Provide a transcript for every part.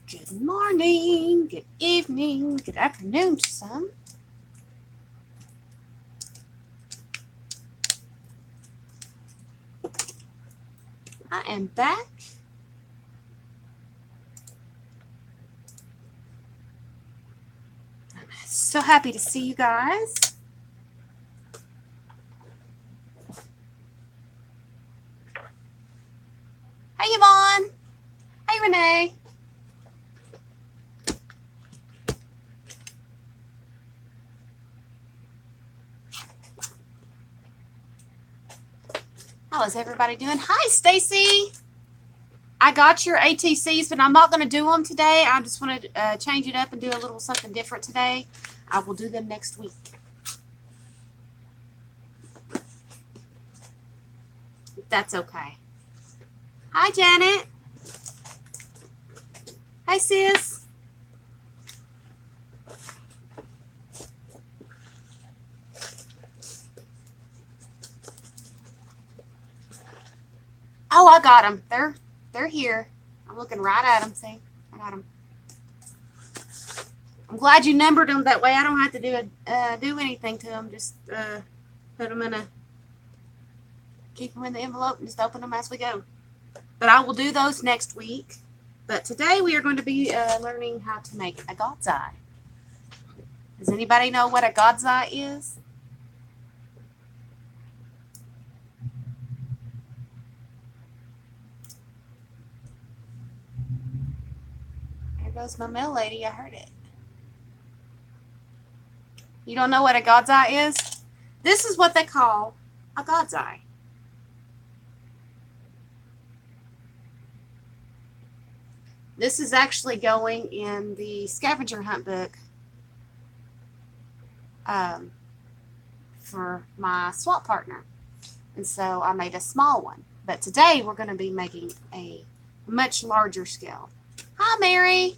Good morning, good evening, good afternoon to some. I am back. I'm so happy to see you guys. Hey, Yvonne. Hey, Renee. How is everybody doing? Hi, Stacy. I got your ATCs, but I'm not going to do them today. I just want to change it up and do a little something different today. I will do them next week. If that's okay. Hi, Janet. Hi, sis. Oh, I got them. They're here. I'm looking right at them. See, I got them. I'm glad you numbered them. That way I don't have to do anything to them. Just put them in keep them in the envelope and just open them as we go. But I will do those next week. But today we are going to be learning how to make a God's eye. Does anybody know what a God's eye is? There goes my mail lady. I heard it. You don't know what a God's eye is? This is what they call a God's eye. This is actually going in the scavenger hunt book for my swap partner. And so I made a small one. But today we're going to be making a much larger scale. Hi, Mary.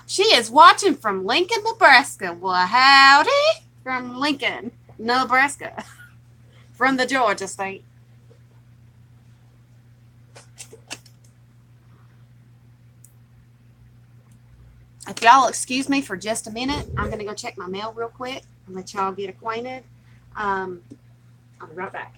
She is watching from Lincoln, Nebraska. Well, howdy from Lincoln, Nebraska. From the Georgia state. If y'all excuse me for just a minute, I'm going to go check my mail real quick and let y'all get acquainted. I'll be right back.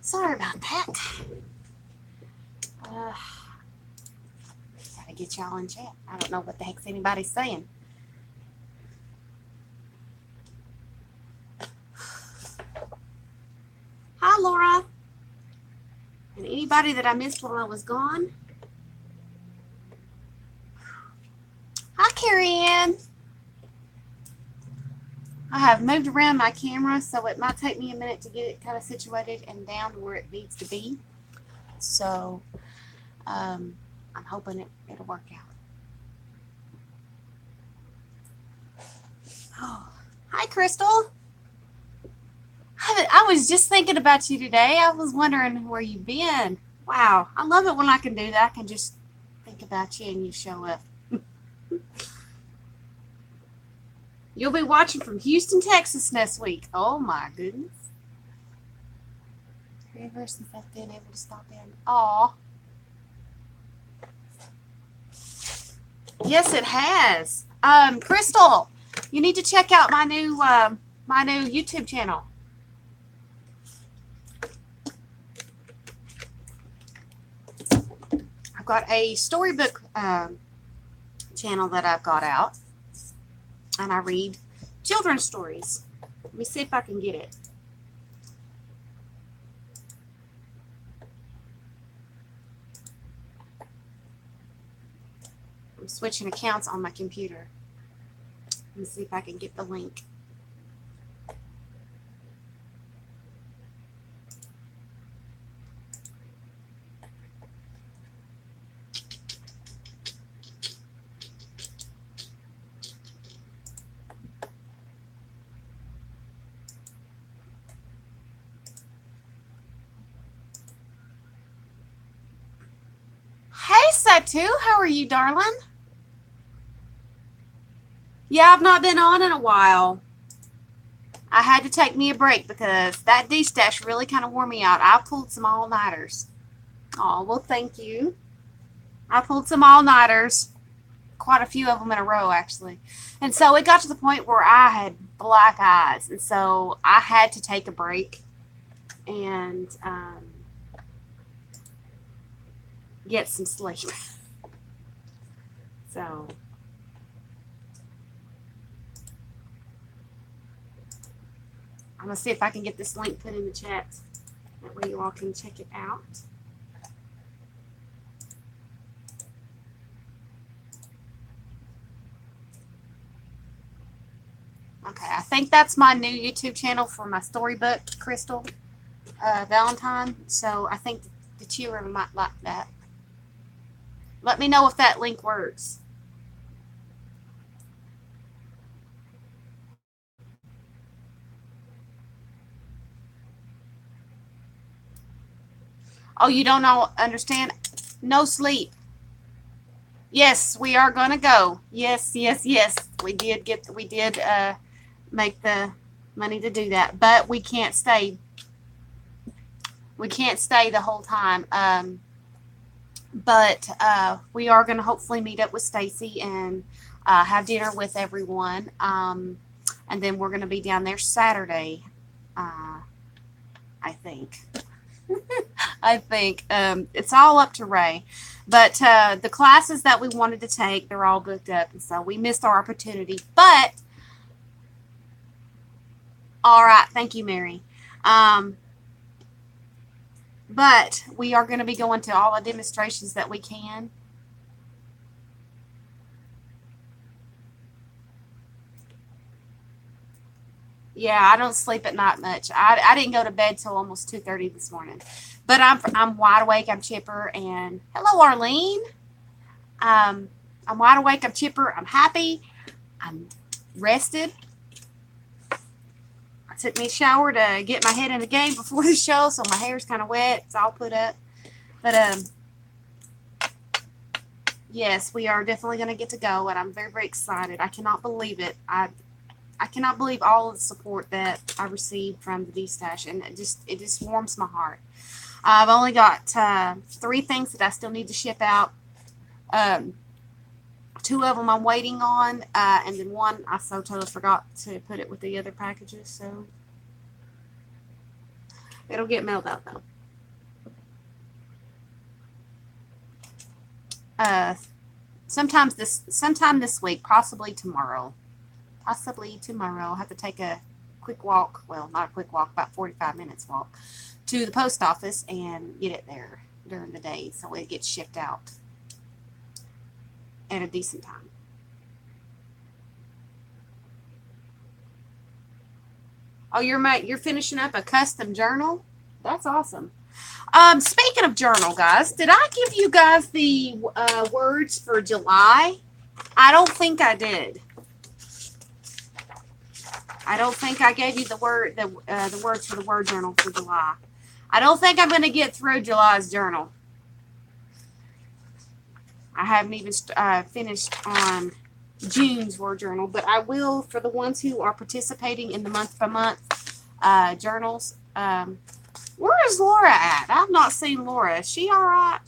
Sorry about that. Gotta get y'all in chat. I don't know what the heck's anybody's saying. Hi, Laura. And anybody that I missed while I was gone. Hi, Carrie Ann. I have moved around my camera, so it might take me a minute to get it kind of situated and down to where it needs to be. So I'm hoping it'll work out. Oh, hi, Crystal. I was just thinking about you today. I was wondering where you've been. Wow, I love it when I can do that. I can just think about you and you show up. You'll be watching from Houston, Texas next week. Oh my goodness. Ever since I've been able to stop in. Aw. Yes, it has. Crystal, you need to check out my new YouTube channel. got a storybook channel that I've got out, and I read children's stories. Let me see if I can get it. I'm switching accounts on my computer. Let me see if I can get the link. Hey, Satu, how are you, darling? Yeah, I've not been on in a while. I had to take me a break because that D-stash really kind of wore me out. I pulled some all-nighters. Oh, well, thank you. I pulled some all-nighters, quite a few of them in a row, actually. And so it got to the point where I had black eyes. And so I had to take a break and get some sleep. So I'm going to see if I can get this link put in the chat. That way you all can check it out. Okay, I think that's my new YouTube channel for my storybook, Crystal Valentine. So I think the children might like that. Let me know if that link works. Oh, you don't know, understand? No sleep. Yes, we are gonna go. Yes, yes, yes. We did make the money to do that, but we can't stay. We can't stay the whole time. But we are gonna hopefully meet up with Stacy and have dinner with everyone. And then we're gonna be down there Saturday. I think. I think it's all up to Ray. But the classes that we wanted to take, they're all booked up. And so we missed our opportunity. But, all right. Thank you, Mary. But we are going to be going to all the demonstrations that we can. Yeah, I don't sleep at night much. I didn't go to bed till almost 2:30 this morning. But I'm wide awake. I'm chipper. And hello, Arlene. I'm wide awake. I'm chipper. I'm happy. I'm rested. I took me a shower to get my head in the game before the show, so my hair's kind of wet. It's all put up. But yes, we are definitely going to get to go, and I'm very, very excited. I cannot believe it. I cannot believe all of the support that I received from the D-Stash, and it just warms my heart. I've only got 3 things that I still need to ship out. 2 of them I'm waiting on, and then 1 I so totally forgot to put it with the other packages, so it'll get mailed out though. Sometime this week, possibly tomorrow. I'll have to take a quick walk, well, not a quick walk, about 45 minutes walk, to the post office and get it there during the day so it gets shipped out at a decent time. Oh, you're finishing up a custom journal? That's awesome. Speaking of journal, guys, did I give you guys the words for July? I don't think I did. I don't think I gave you the words for the word journal for July. I don't think I'm going to get through July's journal. I haven't even finished on June's word journal, but I will for the ones who are participating in the month-by-month journals. Where is Laura at? I've not seen Laura. Is she all right?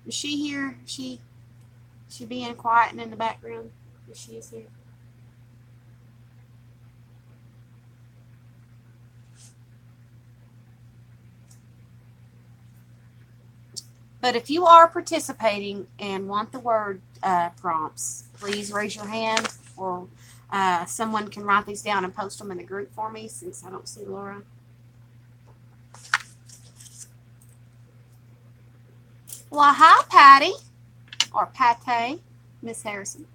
Is she here? She being quiet and in the background? Is she is here? But if you are participating and want the word prompts, please raise your hand, or someone can write these down and post them in the group for me, since I don't see Laura. Well, hi, Patty, or Pate, Miss Harrison.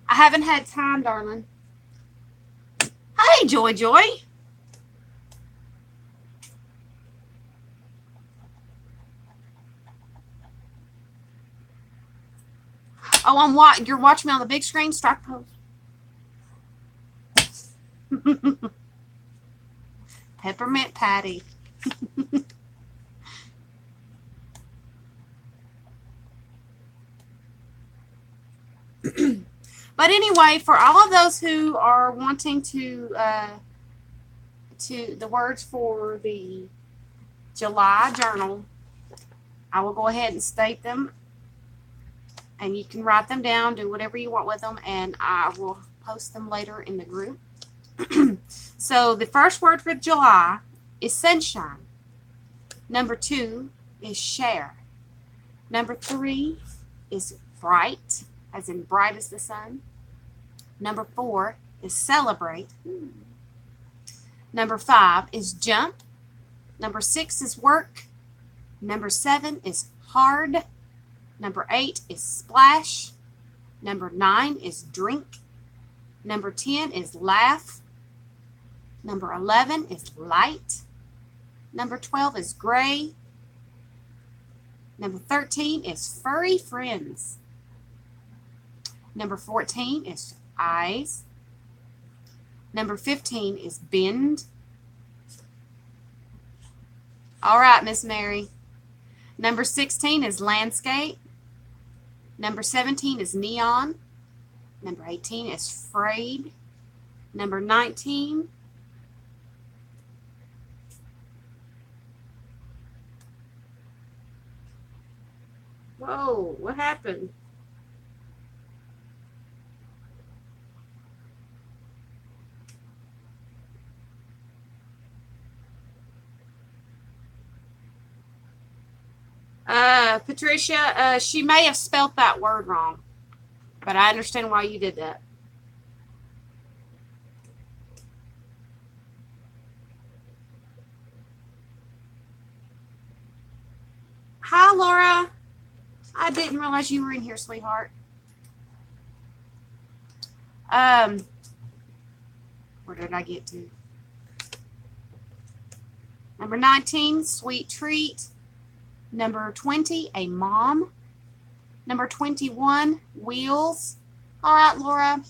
I haven't had time, darling. Hey, Joy Joy. Oh, you're watching me on the big screen? Strike pose. Peppermint Patty. But anyway, for all of those who are wanting to the words for the July journal, I will go ahead and state them, and you can write them down, do whatever you want with them, and I will post them later in the group. So the first word for July is sunshine. Number 2 is share. Number 3 is bright, as in bright as the sun. Number 4 is celebrate. Number 5 is jump. Number 6 is work. Number 7 is hard. Number 8 is splash. Number 9 is drink. Number 10 is laugh. Number 11 is light. Number 12 is gray. Number 13 is furry friends. Number 14 is eyes. Number 15 is bend. All right, Miss Mary. Number 16 is landscape. Number 17 is neon. Number 18 is frayed. Number 19 Whoa, what happened? Patricia, she may have spelt that word wrong, but I understand why you did that. Hi, Laura. I didn't realize you were in here, sweetheart. Where did I get to? Number 19, sweet treat. Number 20, a mom. Number 21, wheels. All right, Laura.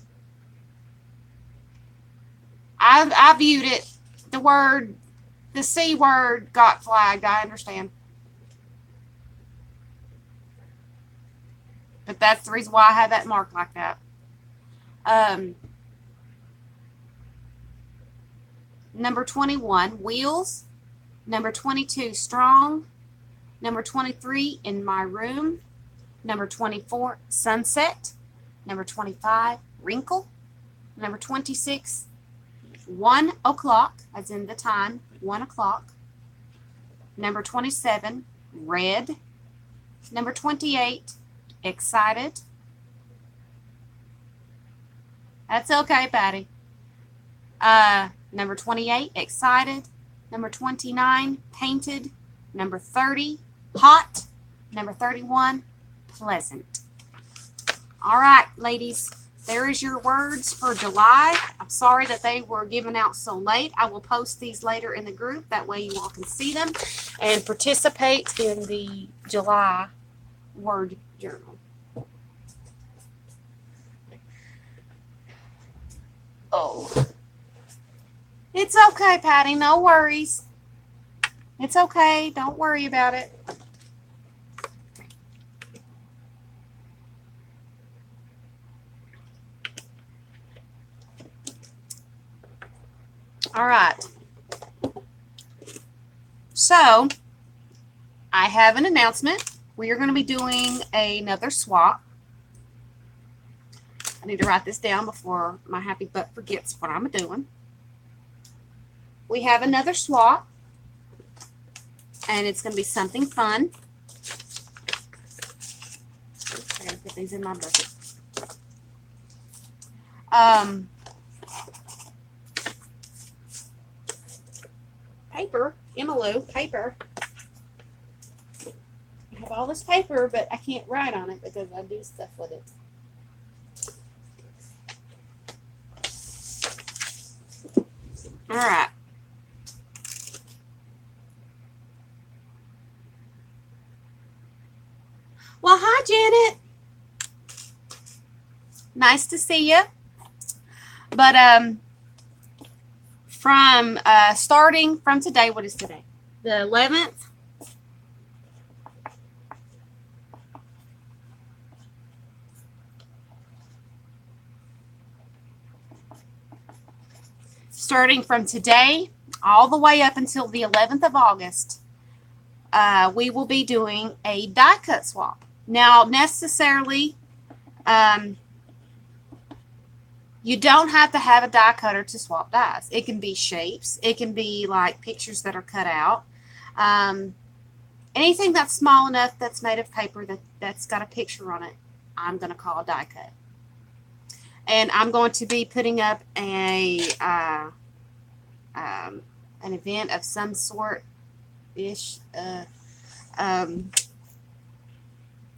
I viewed it. The C word got flagged. I understand. But that's the reason why I have that marked like that. Number 21, wheels. Number 22, strong. Number 23, in my room. Number 24, sunset. Number 25, wrinkle. Number 26, 1 o'clock, as in the time, 1 o'clock. Number 27, red. Number 28, excited. That's okay, Patty. Number 28, excited. Number 29, painted. Number 30, hot. Number 31, pleasant. All right, ladies, there is your words for July. I'm sorry that they were given out so late. I will post these later in the group. That way you all can see them and participate in the July word journal. Oh. It's okay, Patty. No worries. It's okay. Don't worry about it. All right. So, I have an announcement. We are going to be doing another swap. I need to write this down before my happy butt forgets what I'm doing. We have another swap, and it's going to be something fun. I gotta put these in my bucket. Paper, Emmylou, paper. I have all this paper, but I can't write on it because I do stuff with it. All right. Well, hi, Janet. Nice to see you. But from starting from today, what is today? The 11th. Starting from today, all the way up until the 11th of August, we will be doing a die cut swap. Now, necessarily, you don't have to have a die cutter to swap dies. It can be shapes. It can be like pictures that are cut out. Anything that's small enough that's made of paper that's got a picture on it, I'm going to call a die cut. And I'm going to be putting up an event of some sort-ish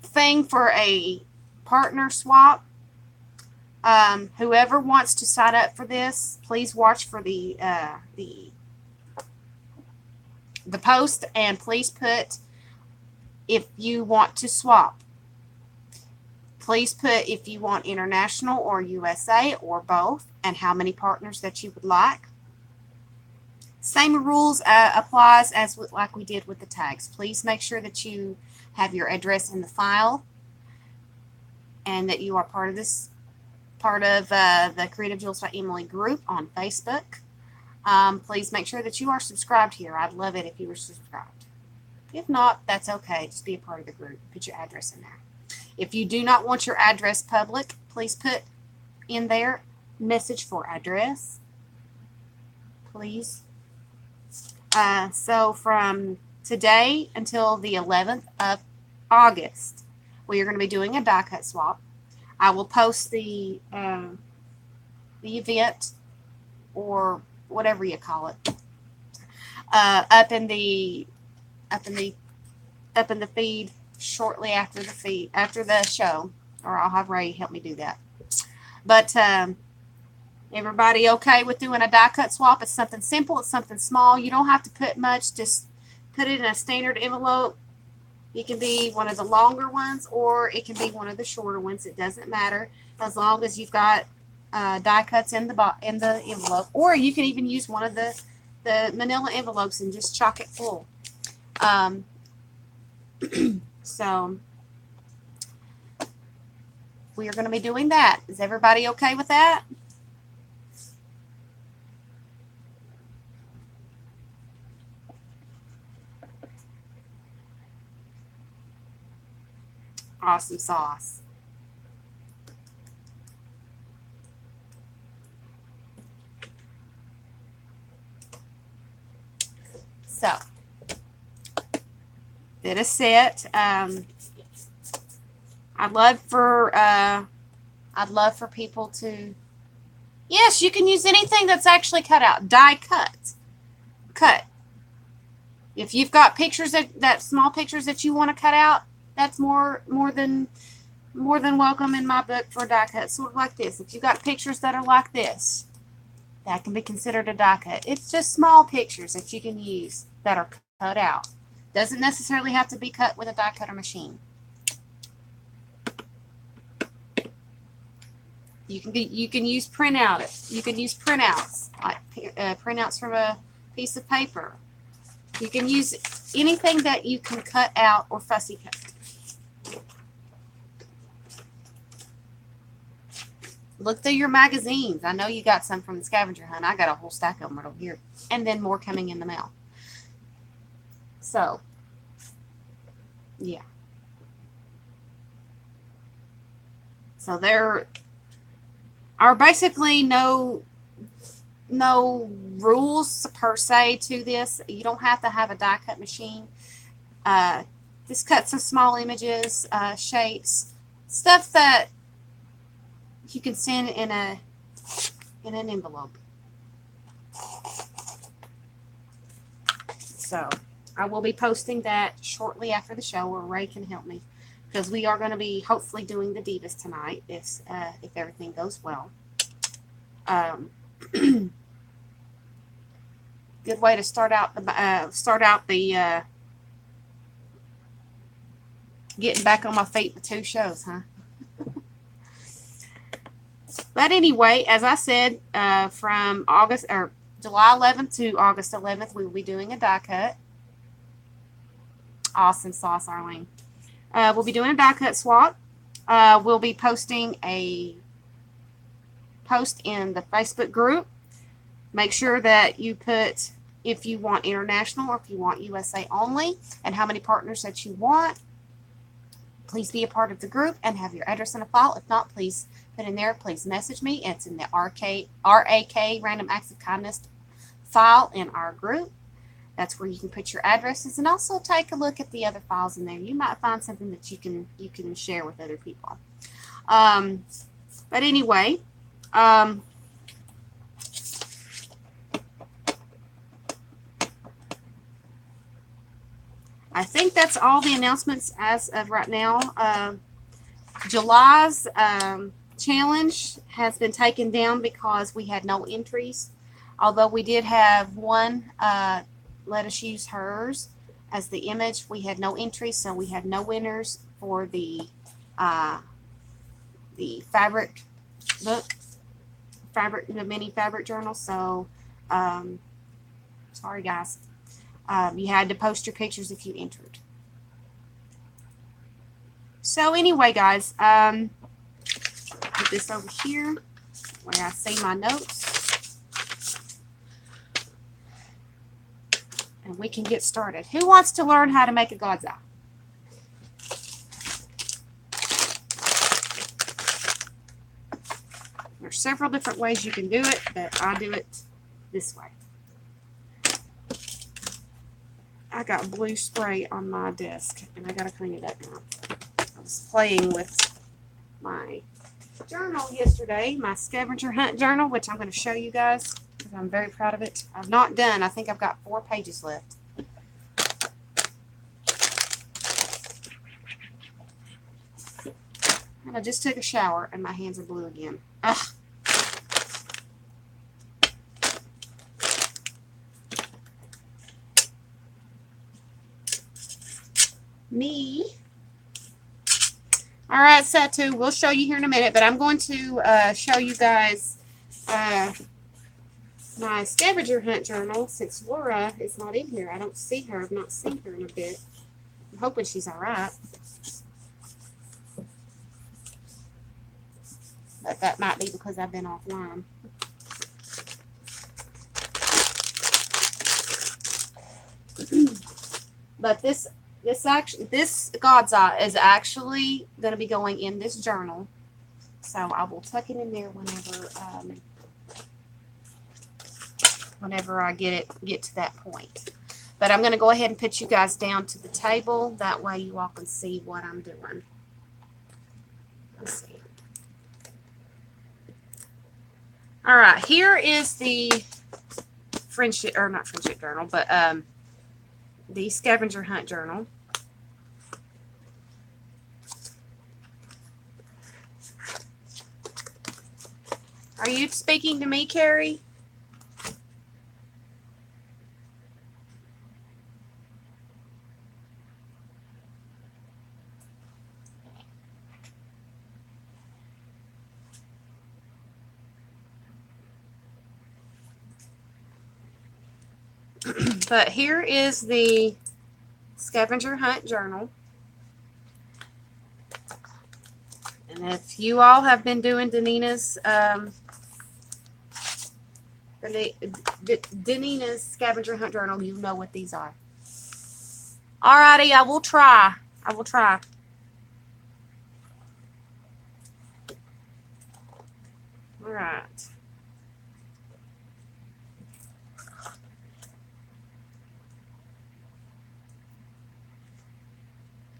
thing for a partner swap. Whoever wants to sign up for this, please watch for the post, and please put if you want to swap. Please put if you want international or USA or both, and how many partners that you would like. Same rules applies as like we did with the tags. Please make sure that you have your address in the file, and that you are part of the Creative Jewels by Emily group on Facebook. Please make sure that you are subscribed here. I'd love it if you were subscribed. If not, that's okay. Just be a part of the group. Put your address in there. If you do not want your address public, please put in there message for address. Please. So from today until the 11th of August, we are going to be doing a die cut swap. I will post the event, or whatever you call it, up in the feed shortly after the show, or I'll have Ray help me do that. But everybody okay with doing a die cut swap? It's something simple. It's something small. You don't have to put much. Just put it in a standard envelope. It can be one of the longer ones, or it can be one of the shorter ones. It doesn't matter, as long as you've got die cuts in the envelope. Or you can even use one of the manila envelopes and just chock it full. So we are going to be doing that. Is everybody okay with that? Awesome sauce. So, did a set. I'd love for people to. Yes, you can use anything that's actually cut out. Die cut. Cut. If you've got pictures that small pictures that you want to cut out, that's more than welcome in my book for a die cut. Sort of like this. If you've got pictures that are like this, that can be considered a die cut. It's just small pictures that you can use that are cut out. Doesn't necessarily have to be cut with a die cutter machine. You can use printout. You can use printouts, like printouts from a piece of paper. You can use anything that you can cut out or fussy cut. Look through your magazines. I know you got some from the scavenger hunt. I got a whole stack of them right over here, and then more coming in the mail. So, yeah. So are basically no rules per se to this. You don't have to have a die cut machine. Just cut some small images, shapes, stuff that you can send in an envelope. So I will be posting that shortly after the show, where Ray can help me, because we are going to be hopefully doing the Divas tonight if everything goes well. Good way to start out the getting back on my feet with 2 shows, huh? But anyway, as I said, from July 11th to August 11th, we will be doing a die cut. Awesome sauce, Arlene. We'll be doing a die cut swap. We'll be posting a post in the Facebook group. Make sure that you put if you want international or if you want USA only, and how many partners that you want. Please be a part of the group and have your address in a file. If not, please put in there. Please message me. It's in the RAK, Random Acts of Kindness file in our group. That's where you can put your addresses, and also take a look at the other files in there. You might find something that you can share with other people. But anyway, I think that's all the announcements as of right now. July's challenge has been taken down because we had no entries. Although we did have one, let us use hers as the image. We had no entries, so we had no winners for the fabric book, the mini fabric journal. So, sorry guys. You had to post your pictures if you entered. So anyway, guys, put this over here where I see my notes, and we can get started. Who wants to learn how to make a God's eye? There's several different ways you can do it, but I do it this way. I got blue spray on my desk, and I gotta clean it up now. I was playing with my journal yesterday, my scavenger hunt journal, which I'm going to show you guys because I'm very proud of it. I'm not done. I think I've got 4 pages left. And I just took a shower, and my hands are blue again. Ugh. Me. All right, Satu, we'll show you here in a minute, but I'm going to show you guys my scavenger hunt journal, since Laura is not in here. I don't see her. I've not seen her in a bit. I'm hoping she's all right. But that might be because I've been offline. But this God's Eye is actually going to be going in this journal, so I will tuck it in there whenever I get to that point. But I'm going to go ahead and put you guys down to the table. That way you all can see what I'm doing. Let's see. All right, here is the not friendship journal, but the scavenger hunt journal. Are you speaking to me, Carrie? But here is the scavenger hunt journal. And if you all have been doing Danina's scavenger hunt journal, you know what these are. Alrighty, I will try. All right.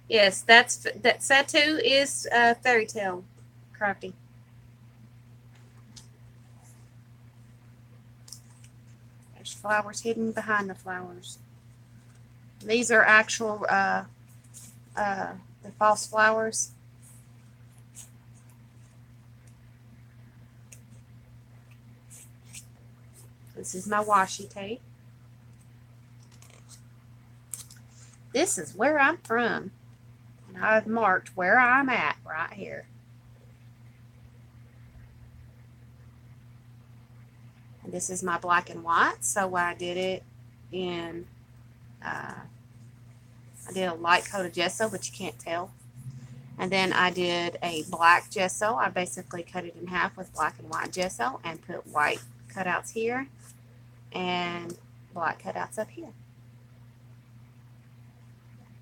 Yes, that Satu is fairy tale crafty. There's flowers hidden behind the flowers. These are actual the false flowers. This is my washi tape. This is where I'm from. And I've marked where I'm at right here. And this is my black and white, so I did it in, I did a light coat of gesso, but you can't tell. And then I did a black gesso. I basically cut it in half with black and white gesso and put white cutouts here and black cutouts up here.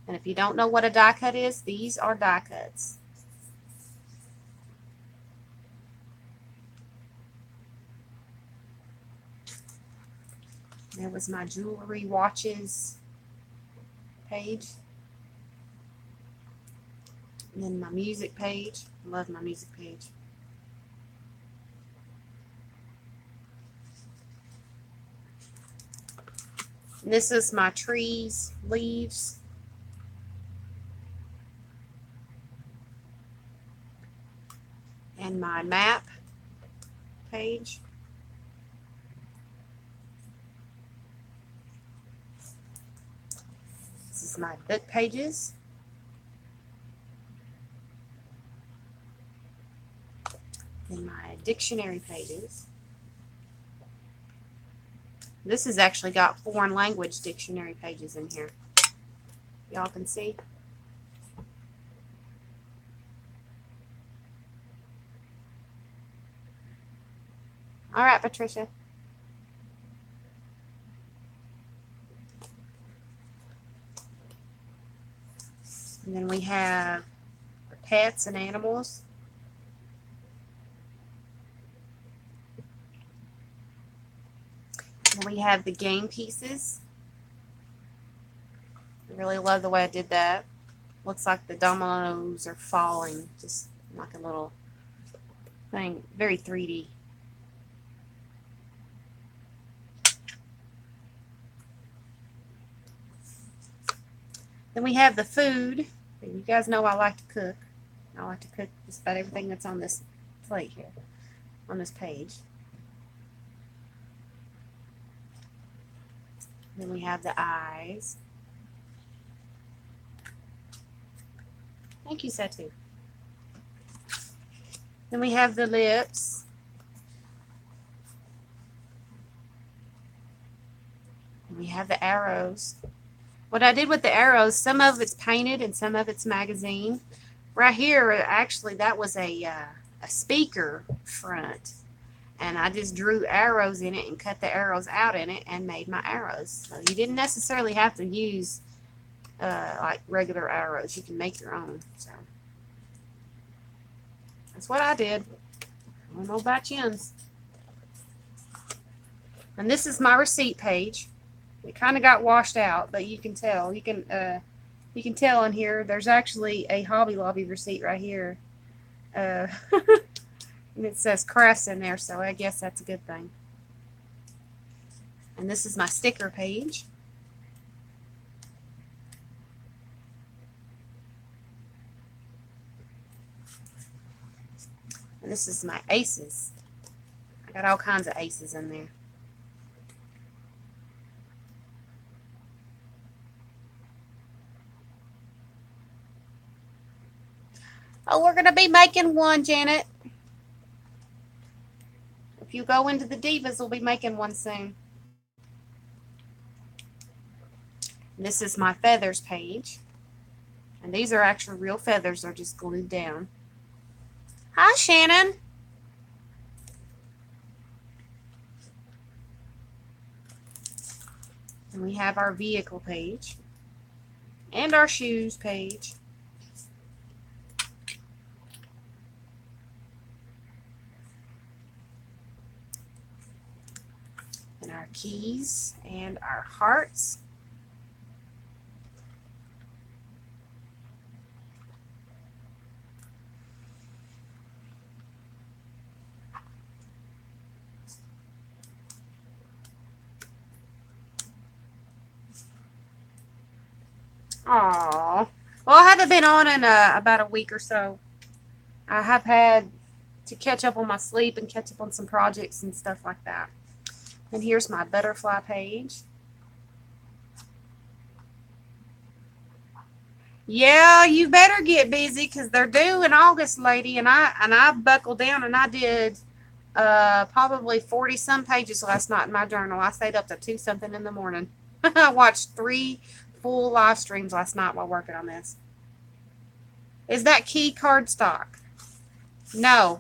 And if you don't know what a die cut is, these are die cuts. There was my jewelry watches page. And then my music page. I love my music page. And this is my trees, leaves. And my map page. This is my book pages. And my dictionary pages. This has actually got foreign language dictionary pages in here. Y'all can see. All right, Patricia. And then we have pets and animals. And we have the game pieces. I really love the way I did that. Looks like the dominoes are falling, just like a little thing, very 3D. Then we have the food. You guys know I like to cook. I like to cook just about everything that's on this plate here, on this page. Then we have the eyes. Thank you, Satu. Then we have the lips. And we have the arrows. What I did with the arrows, some of it's painted and some of it's magazine. Right here, actually, that was a speaker front. And I just drew arrows in it and cut the arrows out in it and made my arrows. So you didn't necessarily have to use like regular arrows. You can make your own. So that's what I did. I don't know about yous. And this is my receipt page. It kind of got washed out, but you can tell. You can tell in here. There's actually a Hobby Lobby receipt right here, and it says crafts in there, so I guess that's a good thing. And this is my sticker page. And this is my aces. I got all kinds of aces in there. Oh, we're going to be making one, Janet. If you go into the Divas, we'll be making one soon. And this is my feathers page. And these are actual real feathers. They're just glued down. Hi, Shannon. And we have our vehicle page. And our shoes page. And our keys and our hearts. Aww. Well, I haven't been on in about a week or so. I have had to catch up on my sleep and catch up on some projects and stuff like that. And here's my butterfly page. Yeah, you better get busy because they're due in August, lady. And I buckled down and I did probably 40 some pages last night in my journal. I stayed up to 2 something in the morning. I watched 3 full live streams last night while working on this. Is that key cardstock? No.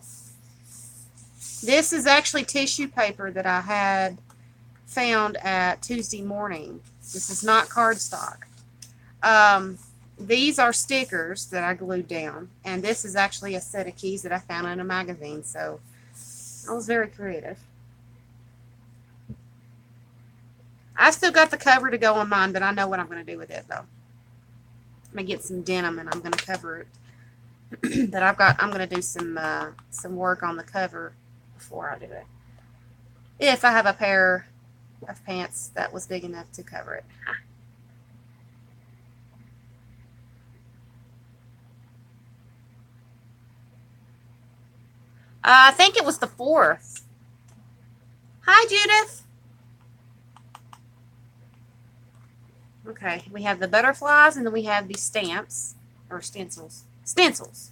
This is actually tissue paper that I had found at Tuesday morning. This is not cardstock. These are stickers that I glued down, and this is actually a set of keys that I found in a magazine, so I was very creative. I still got the cover to go on mine, but I know what I'm going to do with it, though. I'm going to get some denim, and I'm going to cover it. But I'm going to do some work on the cover before I do it. If I have a pair of pants that was big enough to cover it. I think it was the 4th. Hi, Judith. Okay, we have the butterflies, and then we have these stamps, or stencils. Stencils.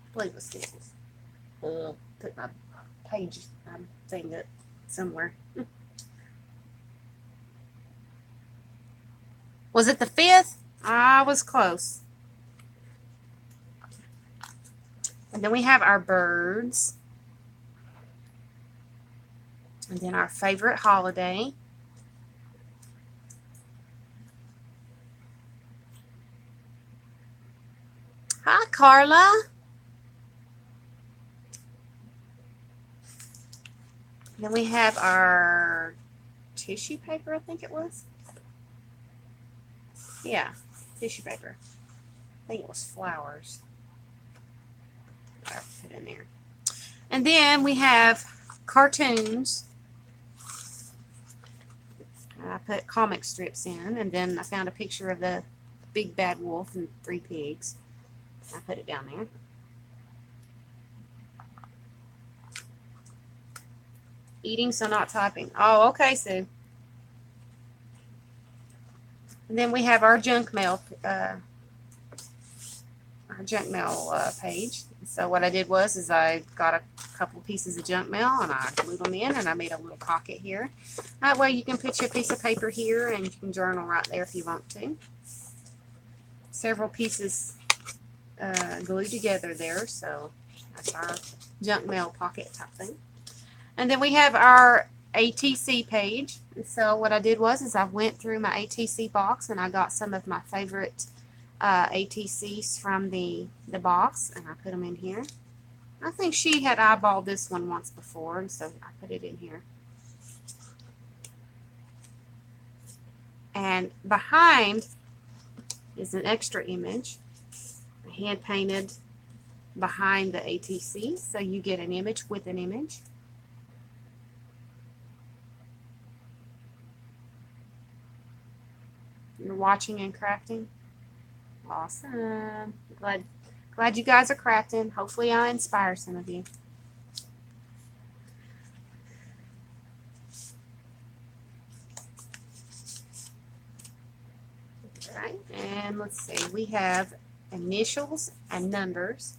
I believe it was stencils. Put my page thing up somewhere. Was it the 5th? I was close. And then we have our birds. And then our favorite holiday. Hi, Carla. And then we have our tissue paper, I think it was. Yeah, tissue paper. I think it was flowers. I'll put in there. And then we have cartoons. I put comic strips in, and then I found a picture of the big bad wolf and 3 pigs. I put it down there. Eating, so not typing. Oh, okay, Sue. And then we have our junk mail page. So what I did was I got a couple pieces of junk mail and I glued them in, and I made a little pocket here. That way you can put your piece of paper here and you can journal right there if you want to. Several pieces glued together there, so that's our junk mail pocket type thing. And then we have our ATC page. And so what I did was I went through my ATC box and I got some of my favorite ATCs from the box, and I put them in here. I think she had eyeballed this one once before, and so I put it in here. And behind is an extra image, hand painted behind the ATC, so you get an image with an image. You're watching and crafting. Awesome. Glad you guys are crafting. Hopefully I inspire some of you. Alright, and let's see. We have initials and numbers.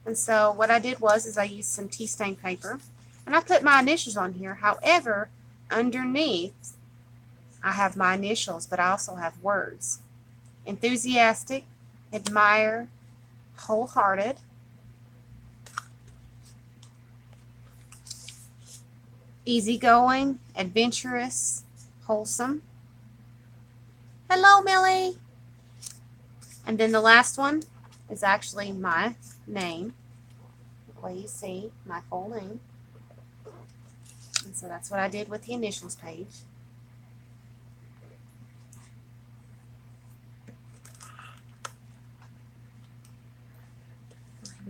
And so what I did was I used some tea stain paper and I put my initials on here. However, underneath I have my initials, but I also have words. Enthusiastic, admire, wholehearted, easygoing, adventurous, wholesome. Hello, Millie. And then the last one is actually my name. The way you see my full name. And so that's what I did with the initials page.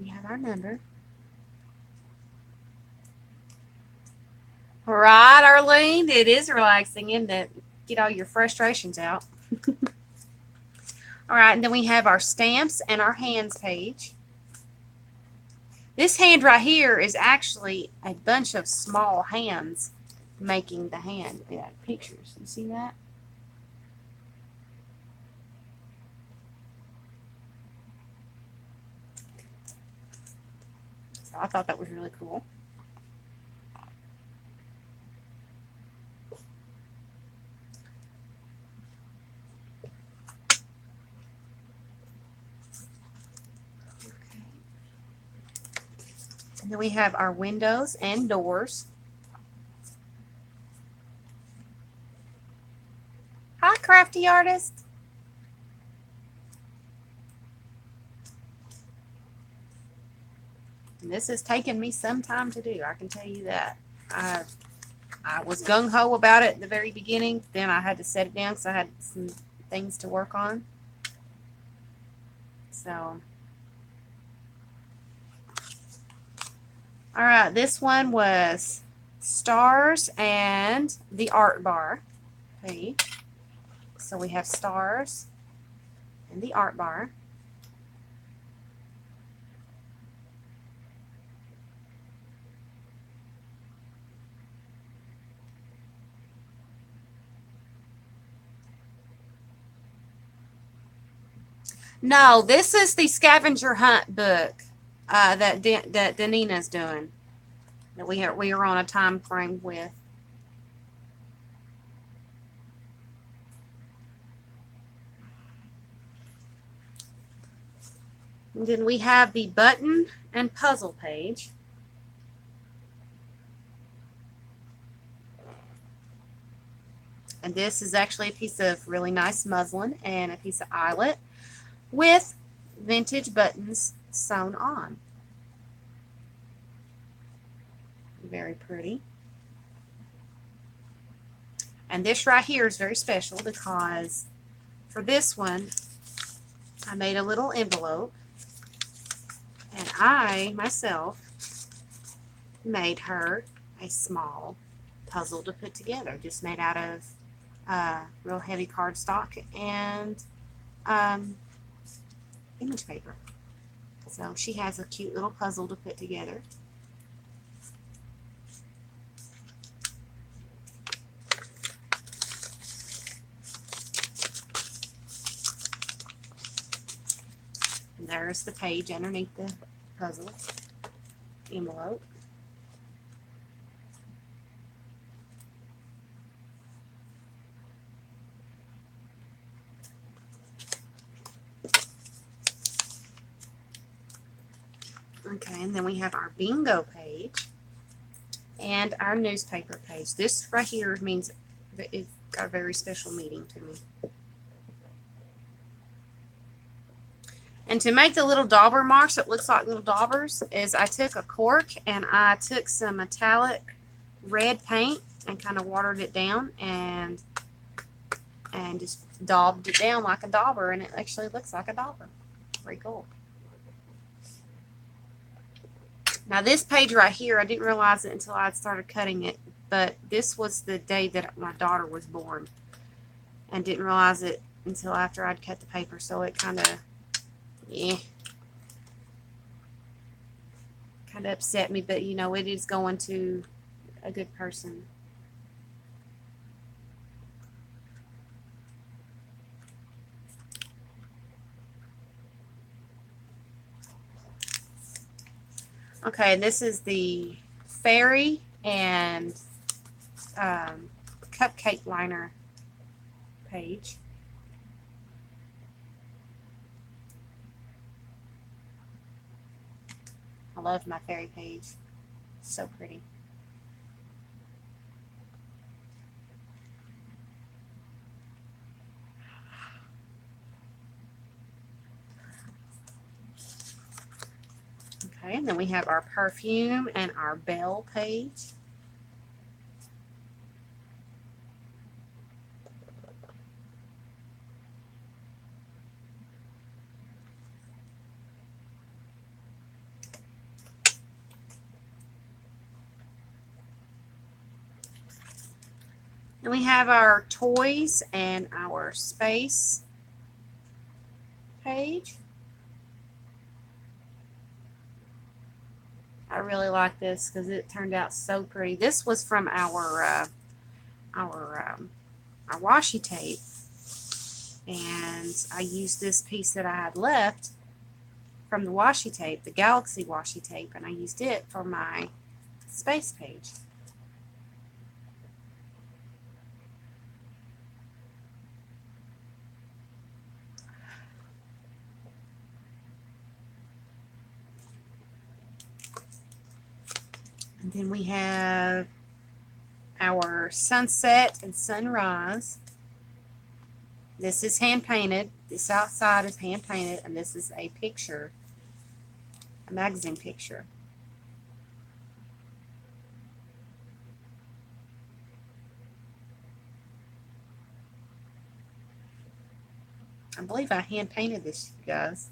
We have our number. All right, Arlene, it is relaxing, isn't it? Get all your frustrations out. All right, and then we have our stamps and our hands page. This hand right here is actually a bunch of small hands making the hand. Yeah, pictures. You see that? So I thought that was really cool. And then we have our windows and doors. Hi, crafty artist. And this has taken me some time to do, I can tell you that. I was gung-ho about it at the very beginning. Then I had to set it down because I had some things to work on. So, all right, this one was stars and the art bar page. So we have stars and the art bar. No, this is the scavenger hunt book that Danina's doing. That we are on a time frame with. And then we have the button and puzzle page. And this is actually a piece of really nice muslin and a piece of eyelet with vintage buttons sewn on. Very pretty. And this right here is very special because for this one, I made a little envelope and I, myself, made her a small puzzle to put together, just made out of real heavy cardstock and image paper. So she has a cute little puzzle to put together. And there's the page underneath the puzzle envelope. Okay, and then we have our bingo page and our newspaper page. This right here means it's got a very special meaning to me. And to make the little dauber marks that looks like little daubers is I took a cork and I took some metallic red paint and kind of watered it down and just daubed it down like a dauber, and it actually looks like a dauber. Pretty cool. Now this page right here, I didn't realize it until I started cutting it, but this was the day that my daughter was born, and didn't realize it until after I'd cut the paper, so it kind of upset me, but you know, it is going to a good person. Okay, this is the fairy and cupcake liner page. I love my fairy page. So pretty. Okay, and then we have our perfume and our bell page. And we have our toys and our space page. I really like this because it turned out so pretty. This was from our washi tape, and I used this piece that I had left from the washi tape, the Galaxy washi tape, and I used it for my space page. And then we have our sunset and sunrise. This is hand painted. This outside is hand painted, and this is a picture, a magazine picture. I believe I hand painted this, you guys.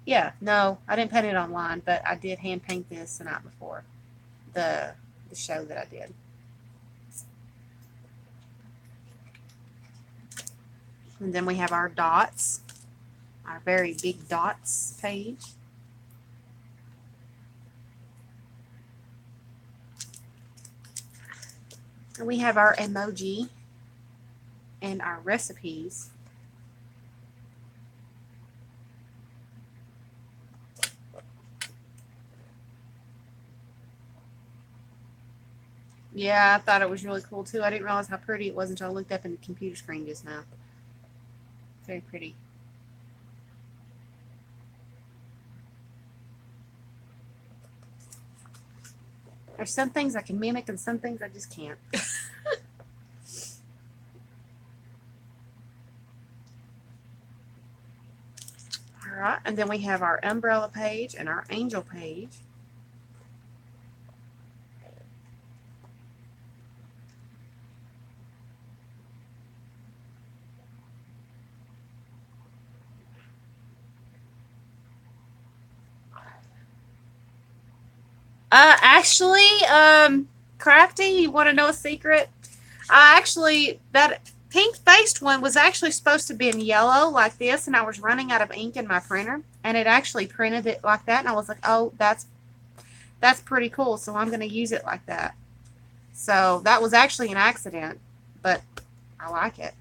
Yeah, no, I didn't paint it online, but I did hand paint this the night before the show that I did. And then we have our dots, our very big dots page. And we have our emoji and our recipes. Yeah, I thought it was really cool too. I didn't realize how pretty it was until I looked up in the computer screen just now. Very pretty. There's some things I can mimic and some things I just can't. Alright, and then we have our umbrella page and our angel page. Actually, Crafty, you want to know a secret? That pink-faced one was actually supposed to be in yellow like this, and I was running out of ink in my printer, and it actually printed it like that, and I was like, oh, that's pretty cool, so I'm going to use it like that. So that was actually an accident, but I like it.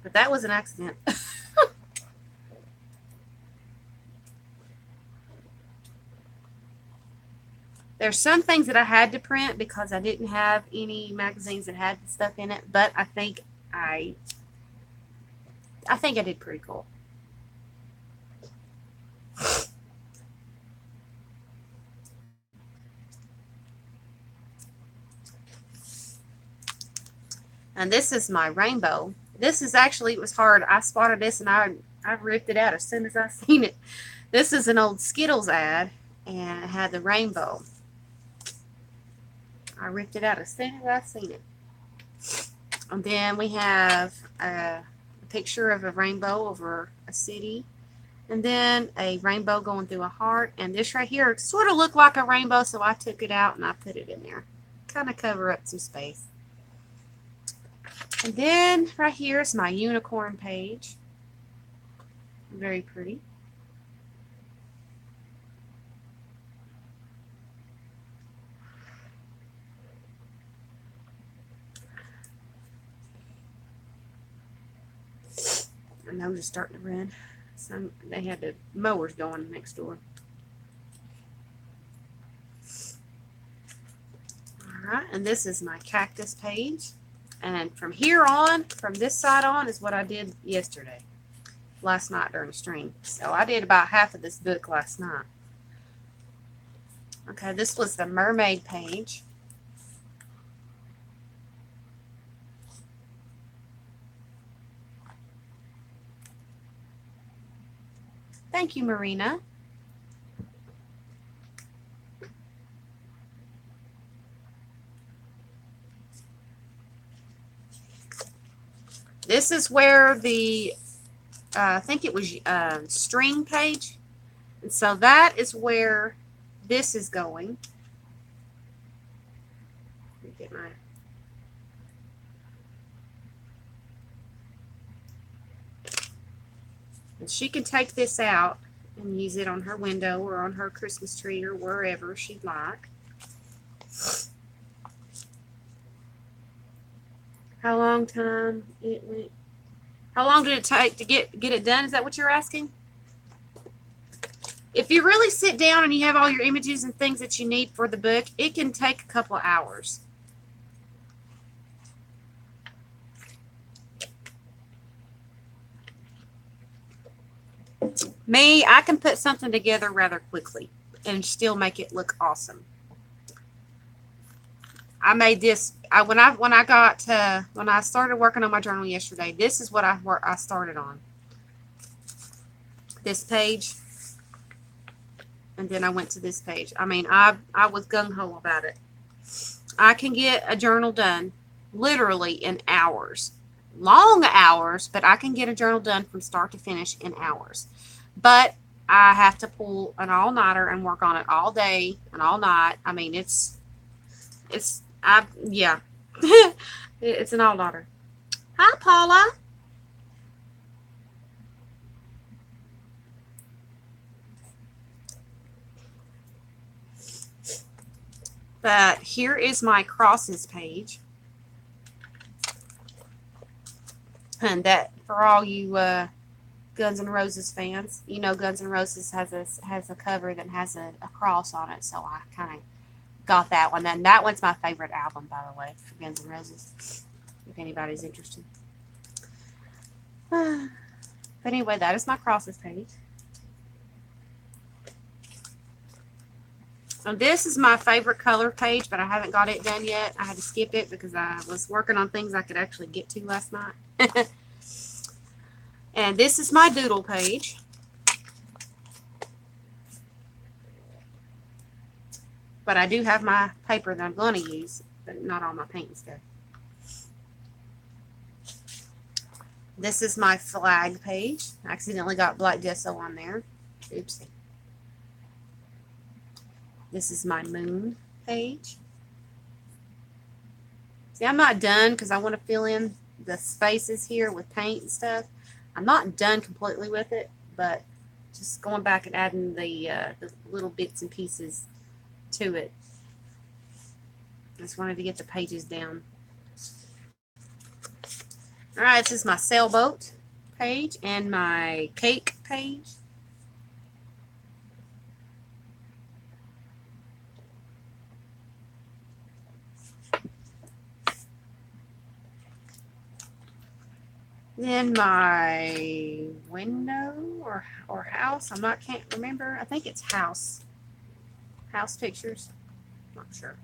But that was an accident. There's some things that I had to print because I didn't have any magazines that had stuff in it, but I think I did pretty cool. And this is my rainbow. This is actually, it was hard. I spotted this and I ripped it out as soon as I seen it. This is an old Skittles ad, and it had the rainbow. I ripped it out as soon as I seen it. And then we have a picture of a rainbow over a city. And then a rainbow going through a heart. And this right here sort of looked like a rainbow, so I took it out and I put it in there. Kind of cover up some space. And then right here is my unicorn page. Very pretty. And I'm just starting to run. They had the mowers going next door. Alright, and this is my cactus page. And from here on, from this side on, is what I did yesterday. Last night during the stream. So I did about half of this book last night. Okay, this was the mermaid page. Thank you, Marina. This is where the, I think it was string page. And so that is where this is going. Let me get my... And she can take this out and use it on her window or on her Christmas tree or wherever she'd like. How long time it went? How long did it take to get it done? Is that what you're asking? If you really sit down and you have all your images and things that you need for the book, it can take a couple of hours. Me, I can put something together rather quickly and still make it look awesome. I made this when I started working on my journal yesterday. This is what I started on. This page, and then I went to this page. I mean, I was gung-ho about it. I can get a journal done literally in hours. Long hours, but I can get a journal done from start to finish in hours. But I have to pull an all-nighter and work on it all day and all night. I mean, yeah. It's an all-nighter. Hi, Paula. But here is my crosses page. And that, for all you Guns N' Roses fans, you know Guns N' Roses has a cover that has a cross on it, so I kind of got that one. And that one's my favorite album, by the way, for Guns N' Roses, if anybody's interested. But anyway, that is my crosses page. So this is my favorite color page, but I haven't got it done yet. I had to skip it because I was working on things I could actually get to last night. And this is my doodle page. But I do have my paper that I'm going to use, but not all my paint stuff. This is my flag page. I accidentally got black gesso on there. Oopsie. This is my moon page. See, I'm not done because I want to fill in the spaces here with paint and stuff. I'm not done completely with it, but just going back and adding the little bits and pieces to it. I just wanted to get the pages down. All right, this is my sailboat page and my cake page. Then my window or house, can't remember. I think it's house pictures. Not sure.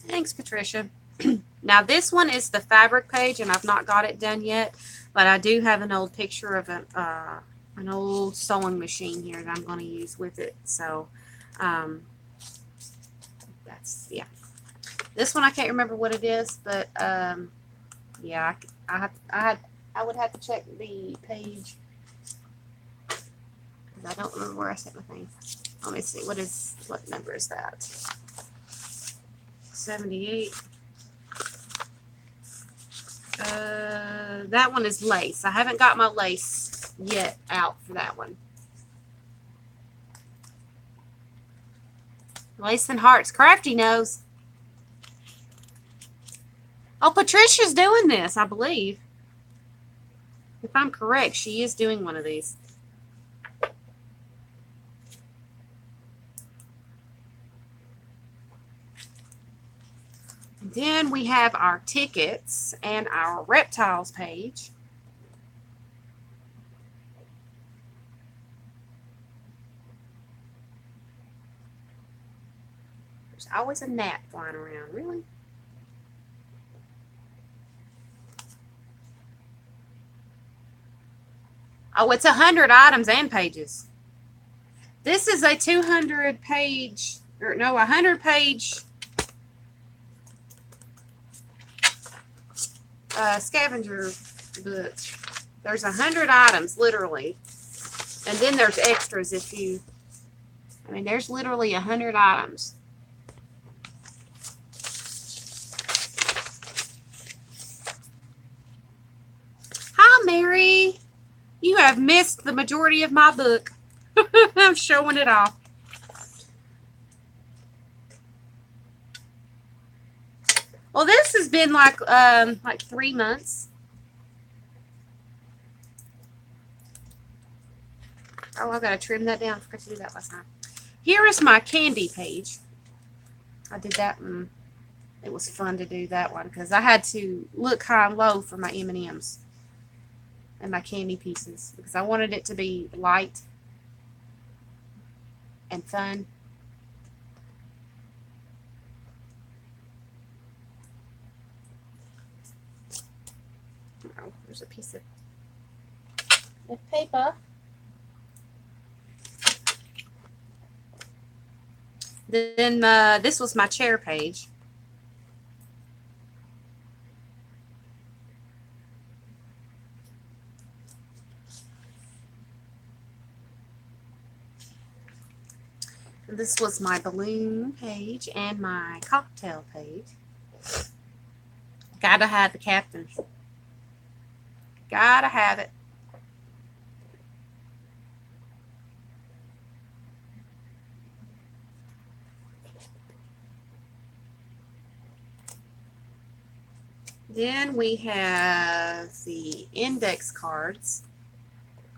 Thanks, Patricia. Now this one is the fabric page, and I've not got it done yet, but I do have an old picture of an old sewing machine here that I'm going to use with it. So, yeah. This one I can't remember what it is, but yeah, I would have to check the page because I don't remember where I set my thing. Let me see, what number is that? 78. That one is lace. I haven't got my lace yet out for that one. Lace and Hearts. Crafty knows. Oh, Patricia's doing this, I believe. If I'm correct, she is doing one of these. Then we have our tickets and our reptiles page. There's always a gnat flying around, really? Oh, it's 100 items and pages. This is a 200 page, or no, 100 page scavenger book. There's 100 items, literally. And then there's extras if you... I mean, there's literally 100 items. Hi, Mary. You have missed the majority of my book. I'm showing it off. Well, this has been like 3 months. Oh, I've got to trim that down. I forgot to do that last time. Here is my candy page. I did that and it was fun to do that one because I had to look high and low for my M&Ms and my candy pieces because I wanted it to be light and fun. Oh, there's a piece of paper. Then this was my chair page. This was my balloon page and my cocktail page. Gotta have the captain. Gotta have it. Then we have the index cards.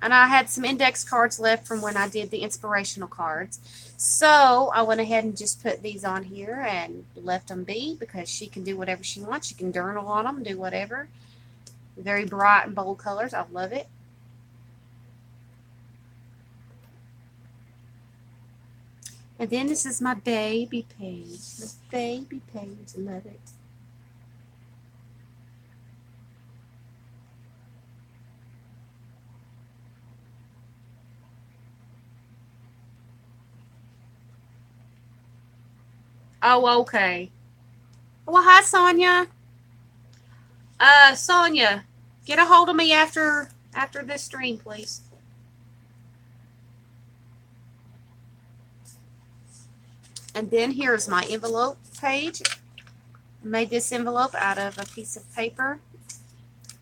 And I had some index cards left from when I did the inspirational cards. So I went ahead and just put these on here and left them be because she can do whatever she wants. She can journal on them, do whatever. Very bright and bold colors. I love it. And then this is my baby page. My baby page. I love it. Oh, okay. Well, hi, Sonia. Sonia, get a hold of me after this stream, please. And then here's my envelope page. I made this envelope out of a piece of paper.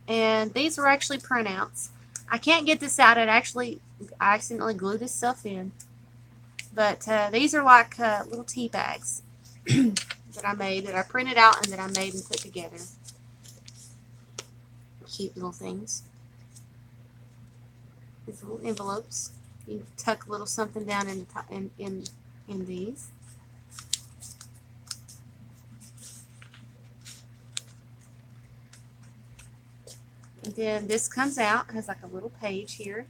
And these were actually printouts. I can't get this out. I accidentally glued this stuff in. But these are like little tea bags that I made, that I printed out and that I made and put together. Cute little things. These little envelopes. You can tuck a little something down in these. And then this comes out, has like a little page here.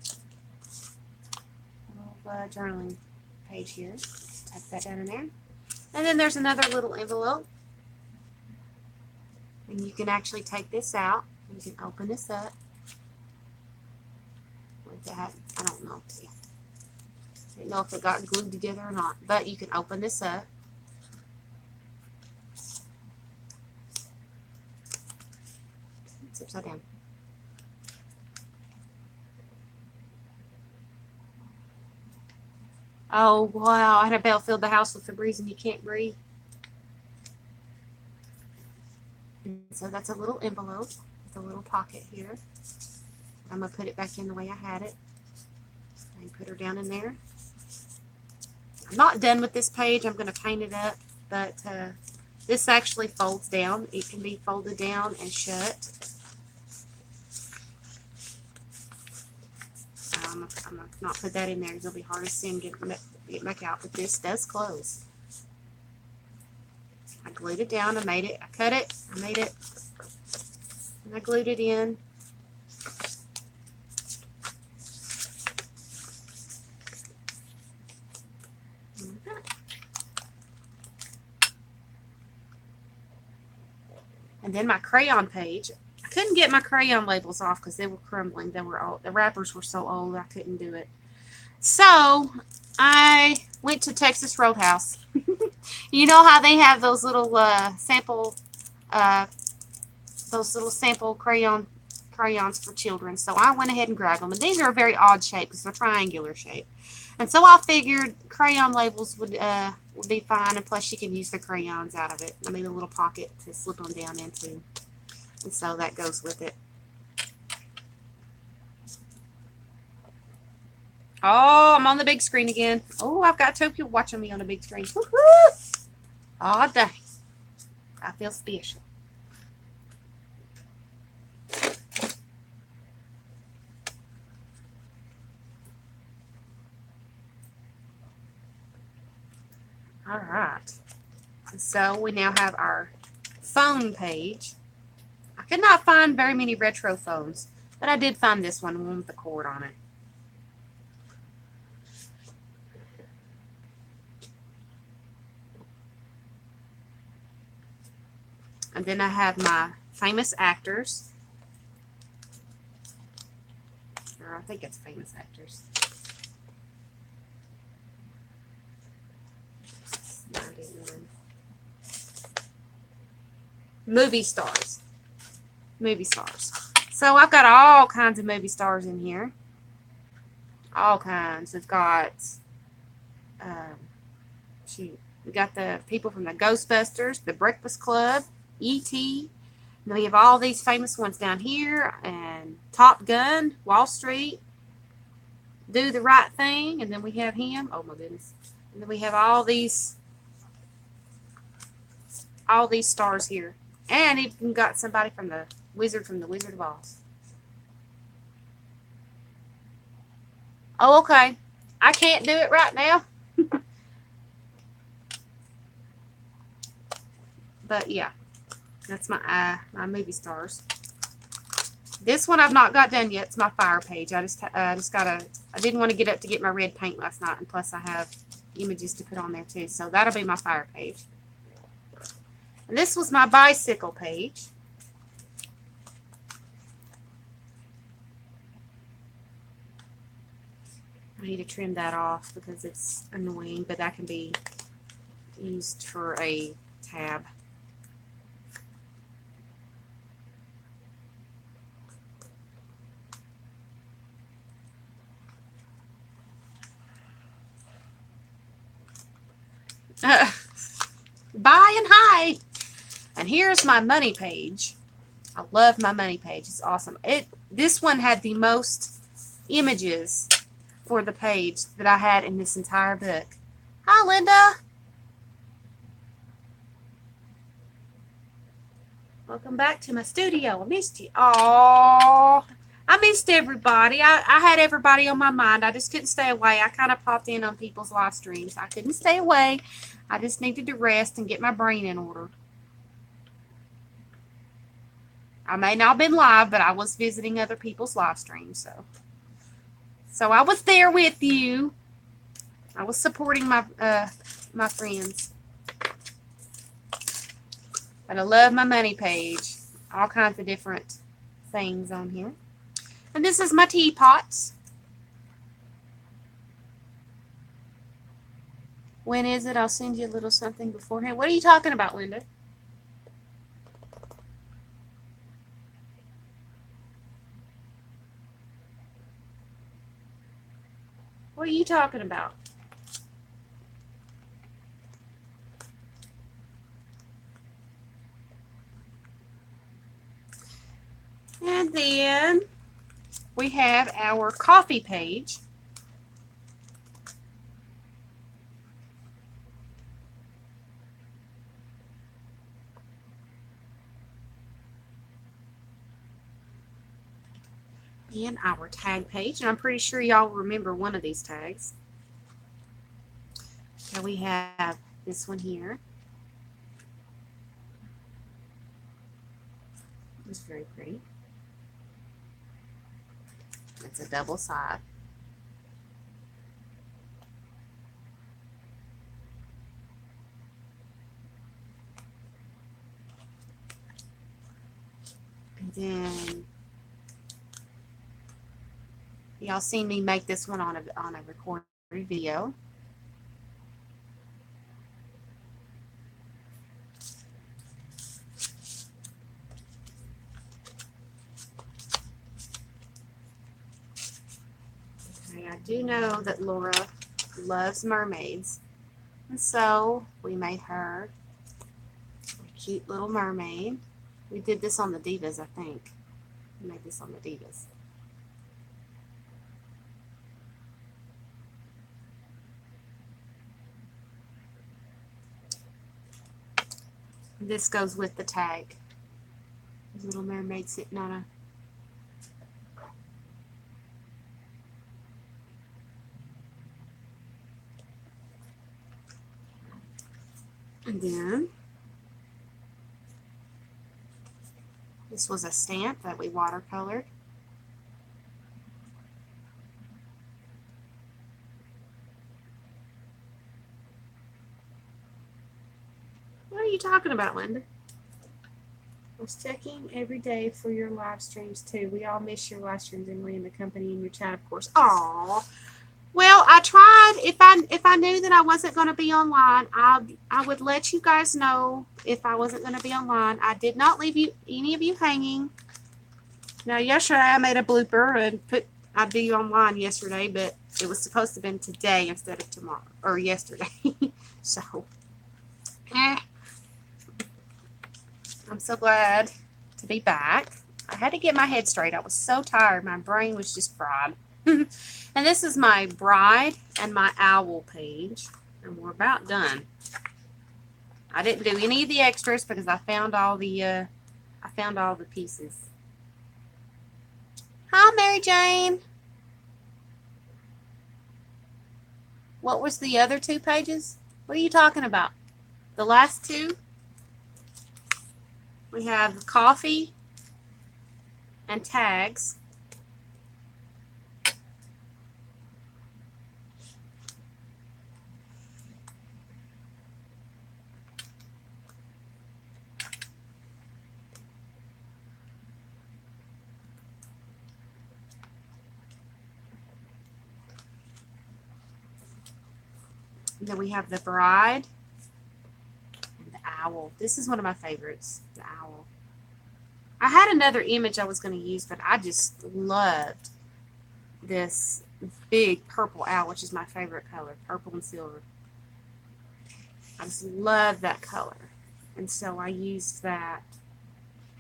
A little journaling page here. Tuck that down in there. And then there's another little envelope. And you can actually take this out. You can open this up. Like that. I don't know. I don't know if it got glued together or not. But you can open this up. It's upside down. Oh, wow. Annabelle filled the house with Febreze and you can't breathe. And so that's a little envelope with a little pocket here. I'm going to put it back in the way I had it. And put her down in there. I'm not done with this page. I'm going to paint it up. But this actually folds down. It can be folded down and shut. I'm going to not put that in there. It'll be hard to see and get back out. But this does close. I glued it down. I made it. I cut it. I made it. And I glued it in. And then my crayon page. I couldn't get my crayon labels off because they were crumbling. They were old. The wrappers were so old I couldn't do it. So I went to Texas Roadhouse. You know how they have those little sample crayon crayons for children, so I went ahead and grabbed them. And these are a very odd shape because they're triangular shape. And so I figured crayon labels would be fine, and plus you can use the crayons out of it. I mean, a little pocket to slip them down into. And so that goes with it. Oh, I'm on the big screen again. Oh, I've got two people watching me on the big screen. Woo-hoo! Oh, dang. I feel special. All right. So we now have our phone page. I could not find very many retro phones, but I did find this one with the cord on it. And then I have my famous actors. Or I think it's famous actors. Movie stars. Movie stars. So I've got all kinds of movie stars in here. All kinds. We've got, we got the people from the Ghostbusters, the Breakfast Club, E.T. And then we have all these famous ones down here, and Top Gun, Wall Street, Do the Right Thing, and then we have him. Oh my goodness. And then we have all these stars here. And even got somebody from the Wizard of Oz. Oh, okay. I can't do it right now. But yeah, that's my movie stars. This one I've not got done yet. It's my fire page. I didn't want to get up to get my red paint last night, and plus I have images to put on there too. So that'll be my fire page. And this was my bicycle page. I need to trim that off because it's annoying, but that can be used for a tab. Buy and hide. And here's my money page. I love my money page. It's awesome. This one had the most images for the page that I had in this entire book. Hi, Linda. Welcome back to my studio. I missed you. Oh, I missed everybody. I had everybody on my mind. I just couldn't stay away. I kind of popped in on people's live streams. I couldn't stay away. I just needed to rest and get my brain in order. I may not have been live, but I was visiting other people's live streams. So I was there with you. I was supporting my friends. But I love my money page. All kinds of different things on here. And this is my teapots. When is it? I'll send you a little something beforehand. What are you talking about, Linda? What are you talking about? And then we have our coffee page. And our tag page. And I'm pretty sure y'all remember one of these tags. So we have this one here. It's very pretty. It's a double side. And then y'all seen me make this one on a recorded video. I do know that Laura loves mermaids. And so we made her a cute little mermaid. We did this on the Divas, I think. We made this on the Divas. This goes with the tag. There's a little mermaid sitting on a... And then this was a stamp that we watercolored. What are you talking about, Linda? I was checking every day for your live streams too. We all miss your live streams, Emily, and the company and your chat, of course. Aww. Well, I tried. If I knew that I wasn't going to be online, I would let you guys know if I wasn't going to be online. I did not leave any of you hanging. Now, yesterday I made a blooper and put I'd be online yesterday, but it was supposed to have been today instead of tomorrow or yesterday. So, I'm so glad to be back. I had to get my head straight. I was so tired. My brain was just fried. And this is my bride and my owl page. And we're about done. I didn't do any of the extras because I found all the pieces. Hi, Mary Jane. What was the other 2 pages? What are you talking about? The last 2? We have coffee and tags. And then we have the bride and the owl. This is one of my favorites, the owl. I had another image I was going to use, but I just loved this big purple owl, which is my favorite color, purple and silver. I just love that color. And so I used that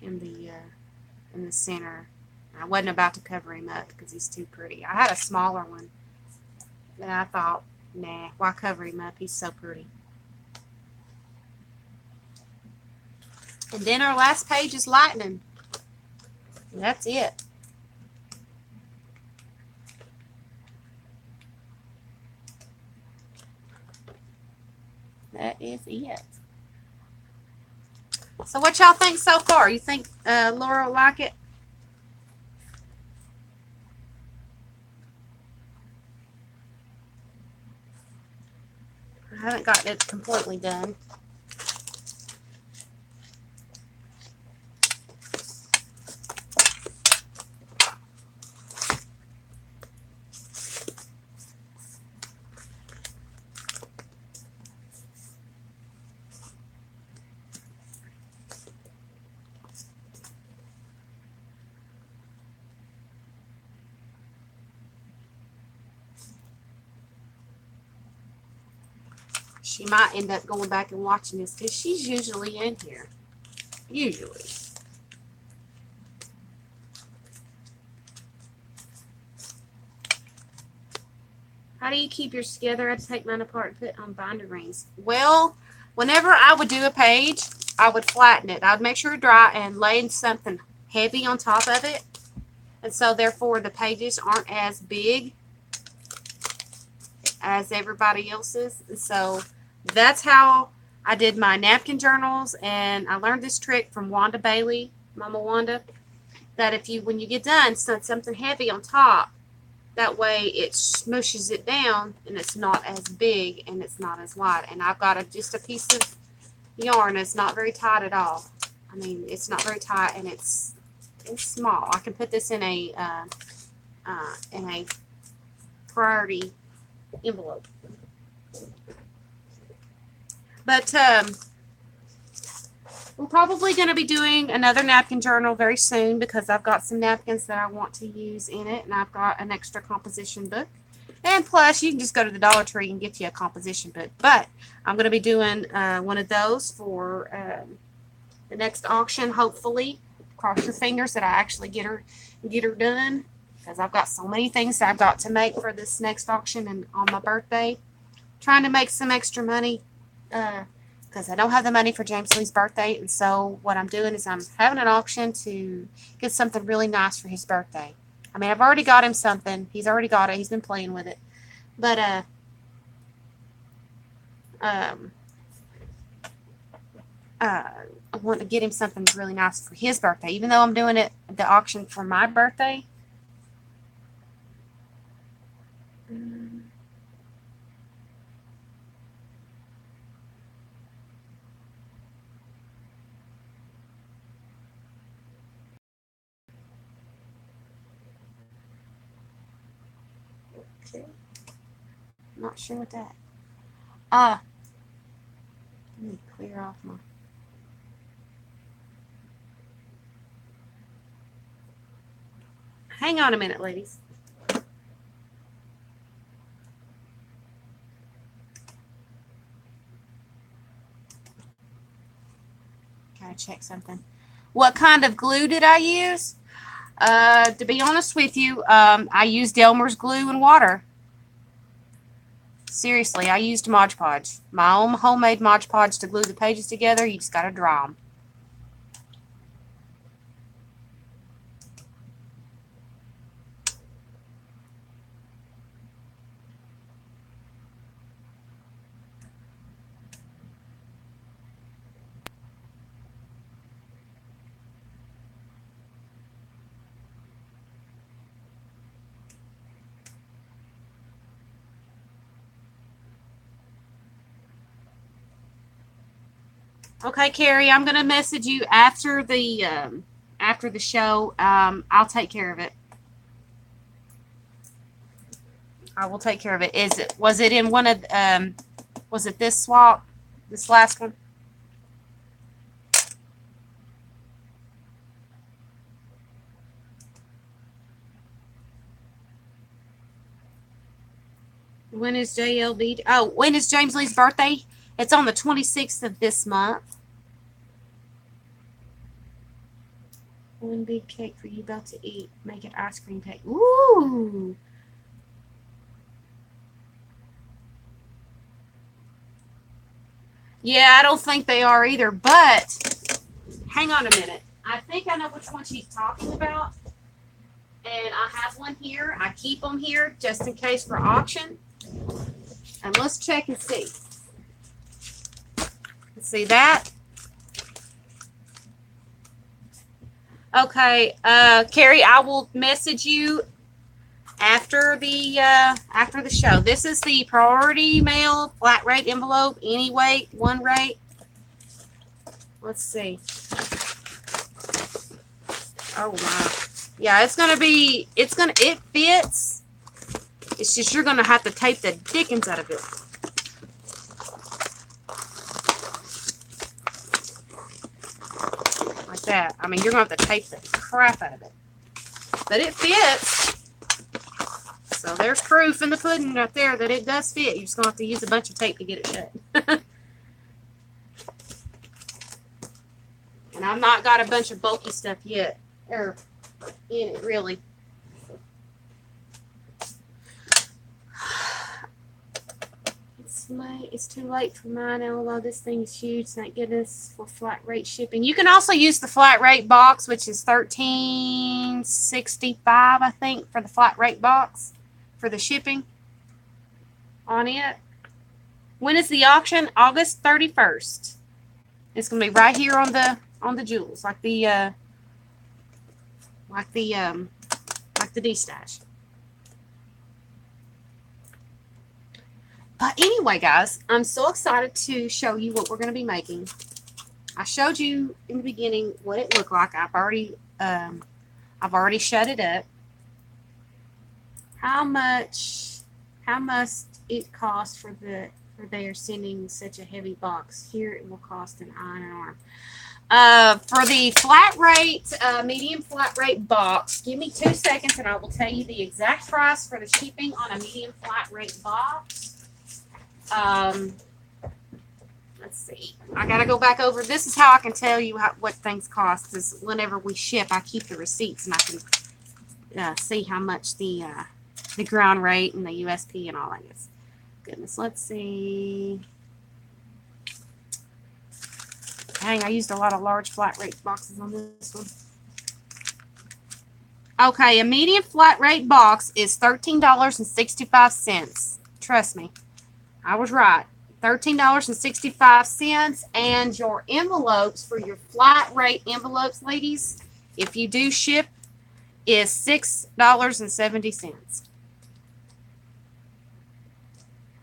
in the center. I wasn't about to cover him up because he's too pretty. I had a smaller one, and I thought, nah, why cover him up? He's so pretty. And then our last page is lightning. And that's it. That is it. So what y'all think so far? You think Laura will like it? I haven't gotten it completely done. She might end up going back and watching this because she's usually in here. Usually. How do you keep yours together? I had to take mine apart and put on binder rings. Well, whenever I would do a page, I would flatten it. I would make sure it's dry and lay something heavy on top of it. And so, therefore, the pages aren't as big as everybody else's. And so, that's how I did my napkin journals. And I learned this trick from Wanda Bailey, Mama Wanda, that when you get done, set something heavy on top. That way it smooshes it down and it's not as big and it's not as wide. And I've got just a piece of yarn. It's not very tight at all. I mean, it's not very tight and it's small. I can put this in a priority envelope. But we're probably going to be doing another napkin journal very soon because I've got some napkins that I want to use in it, and I've got an extra composition book. And plus, you can just go to the Dollar Tree and get you a composition book. But I'm going to be doing one of those for the next auction, hopefully. Cross your fingers that I actually get her done, because I've got so many things that I've got to make for this next auction and on my birthday. Trying to make some extra money because I don't have the money for James Lee's birthday, and so what I'm doing is I'm having an auction to get something really nice for his birthday. I mean, I've already got him something. He's already got it. He's been playing with it. But I want to get him something really nice for his birthday, even though I'm doing it the auction for my birthday. Okay. Not sure what that. Let me clear off my. Hang on a minute, ladies. Gotta check something. What kind of glue did I use? To be honest with you, I used Elmer's glue and water. Seriously, I used Mod Podge. My own homemade Mod Podge to glue the pages together. You just gotta draw them. Okay, Carrie, I'm gonna message you after the show. I'll take care of it. I will take care of it. Was it in one of was it this swap? This last one? When is JLB? Oh, when is James Lee's birthday? It's on the 26th of this month. One big cake for you about to eat. Make it ice cream cake. Ooh. Yeah, I don't think they are either, but hang on a minute. I think I know which one she's talking about. And I have one here. I keep them here just in case for auction. And let's check and see. See that? Okay, Carrie, I will message you after the show. This is the priority mail flat rate envelope, any weight, one rate. Let's see. Oh wow. Yeah, it fits. It's just you're gonna have to tape the dickens out of it. Like that. I mean, you're gonna have to tape the crap out of it. But it fits. So there's proof in the pudding right there that it does fit. You're just gonna have to use a bunch of tape to get it shut. And I've not got a bunch of bulky stuff yet. Or in it, really. It's too late for mine, although this thing is huge. Thank goodness for flat rate shipping. You can also use the flat rate box, which is $13.65, I think, for the flat rate box for the shipping on it. When is the auction? August 31st. It's gonna be right here on the jewels, like the D-stash. But anyway, guys, I'm so excited to show you what we're going to be making. I showed you in the beginning what it looked like. I've already shut it up. How must it cost for they are sending such a heavy box? Here it will cost an eye and an arm. For the flat rate, medium flat rate box, give me 2 seconds and I will tell you the exact price for the shipping on a medium flat rate box. Let's see. I got to go back over. This is how I can tell you what things cost. Is whenever we ship, I keep the receipts and I can see how much the ground rate and the USP and all that is. Goodness, let's see. Dang, I used a lot of large flat rate boxes on this one. Okay, a medium flat rate box is $13.65. Trust me, I was right. $13.65, and your envelopes for your flat rate envelopes, ladies, if you do ship, is $6.70.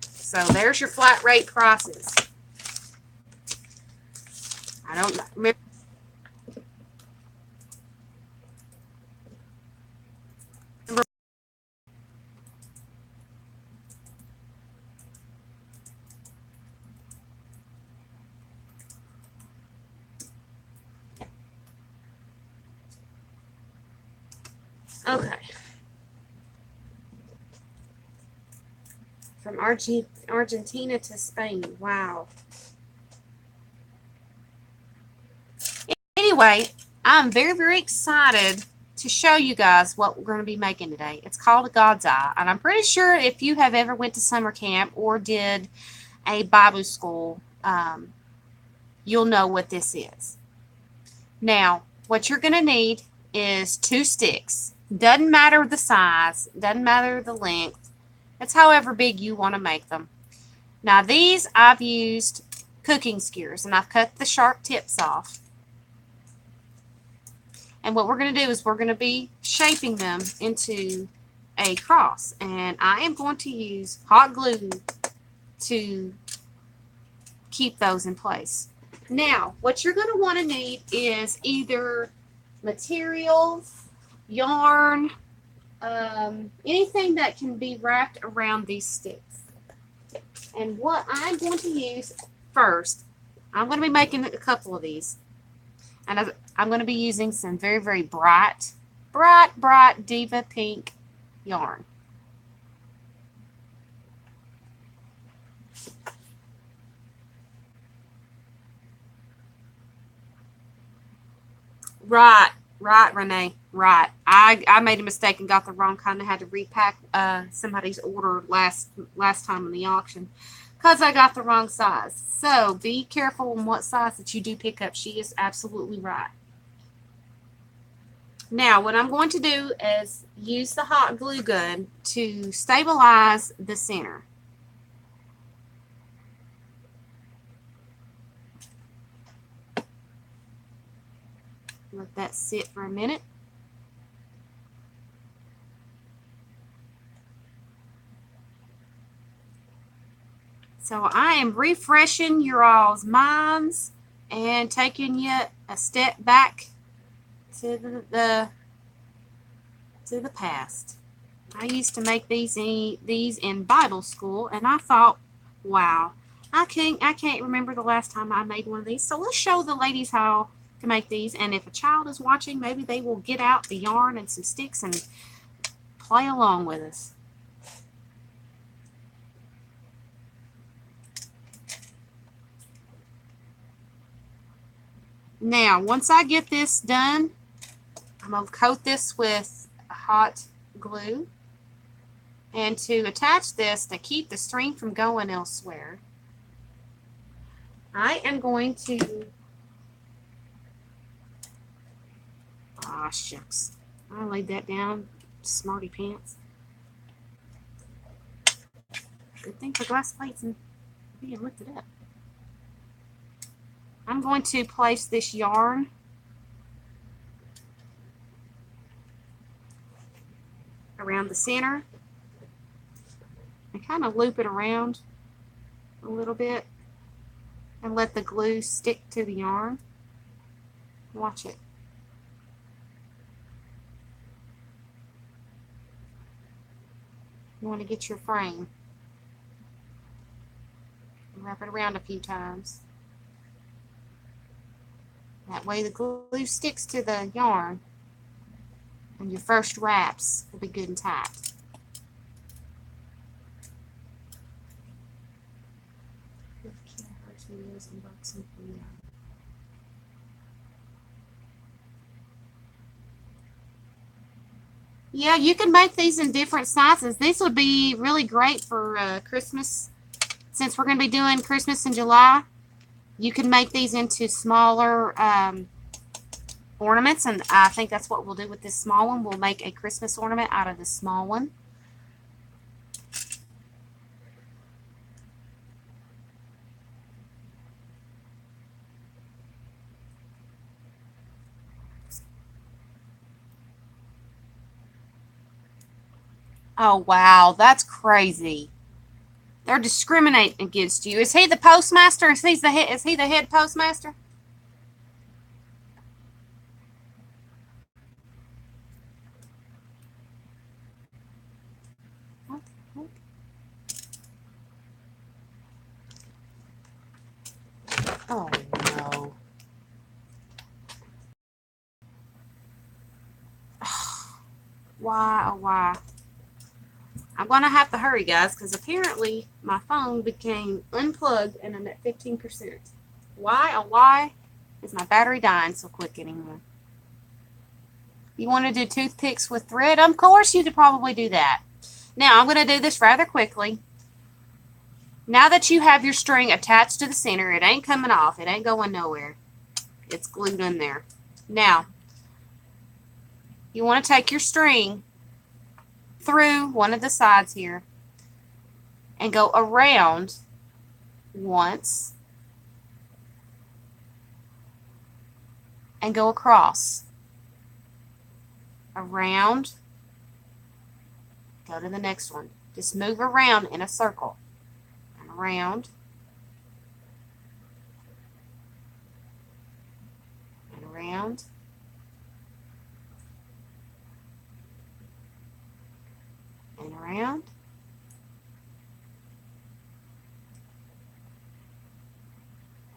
So there's your flat rate prices. I don't remember. Okay. From Argentina to Spain. Wow. Anyway, I'm very, very excited to show you guys what we're going to be making today. It's called a God's Eye, and I'm pretty sure if you have ever went to summer camp or did a Bible school, you'll know what this is. Now, what you're going to need is 2 sticks. Doesn't matter the size, doesn't matter the length. It's however big you want to make them. Now, these I've used cooking skewers, and I've cut the sharp tips off. And what we're going to do is we're going to be shaping them into a cross. And I am going to use hot glue to keep those in place. Now, what you're going to want to need is either material, yarn, anything that can be wrapped around these sticks. And what I'm going to use first, I'm going to be making a couple of these. And I'm going to be using some very, very bright Diva Pink yarn. Right, Renee. Right. I made a mistake and got the wrong kind. I had to repack somebody's order last time in the auction because I got the wrong size. So be careful on what size that you do pick up. She is absolutely right. Now, what I'm going to do is use the hot glue gun to stabilize the center. Let that sit for a minute. So I am refreshing your all's minds and taking you a step back to the past. I used to make these in Bible school, and I thought, wow, I can't remember the last time I made one of these. So let's show the ladies how to make these, and if a child is watching, maybe they will get out the yarn and some sticks and play along with us. Now, once I get this done, I'm going to coat this with hot glue. And to attach this, to keep the string from going elsewhere, I am going to, shucks, I laid that down, smarty pants. Good thing for glass plates and being lifted up. I'm going to place this yarn around the center and kind of loop it around a little bit and let the glue stick to the yarn. Watch it. You want to get your frame. Wrap it around a few times. That way the glue sticks to the yarn and your first wraps will be good and tight. Yeah, you can make these in different sizes. These would be really great for Christmas. Since we're going to be doing Christmas in July, you can make these into smaller ornaments, and I think that's what we'll do with this small one. We'll make a Christmas ornament out of this small one. Oh, wow, that's crazy. They're discriminating against you. Is he the postmaster? Is he the head postmaster? Oh, no. Why, oh, why? I'm going to have to hurry, guys, because apparently my phone became unplugged and I'm at 15%. Why, oh, why is my battery dying so quick anymore? You want to do toothpicks with thread? Of course, you could probably do that. Now, I'm going to do this rather quickly. Now that you have your string attached to the center, it ain't coming off. It ain't going nowhere. It's glued in there. Now, you want to take your string through one of the sides here and go around once and go across. Around. Go to the next one. Just move around in a circle. And around. And around. And around.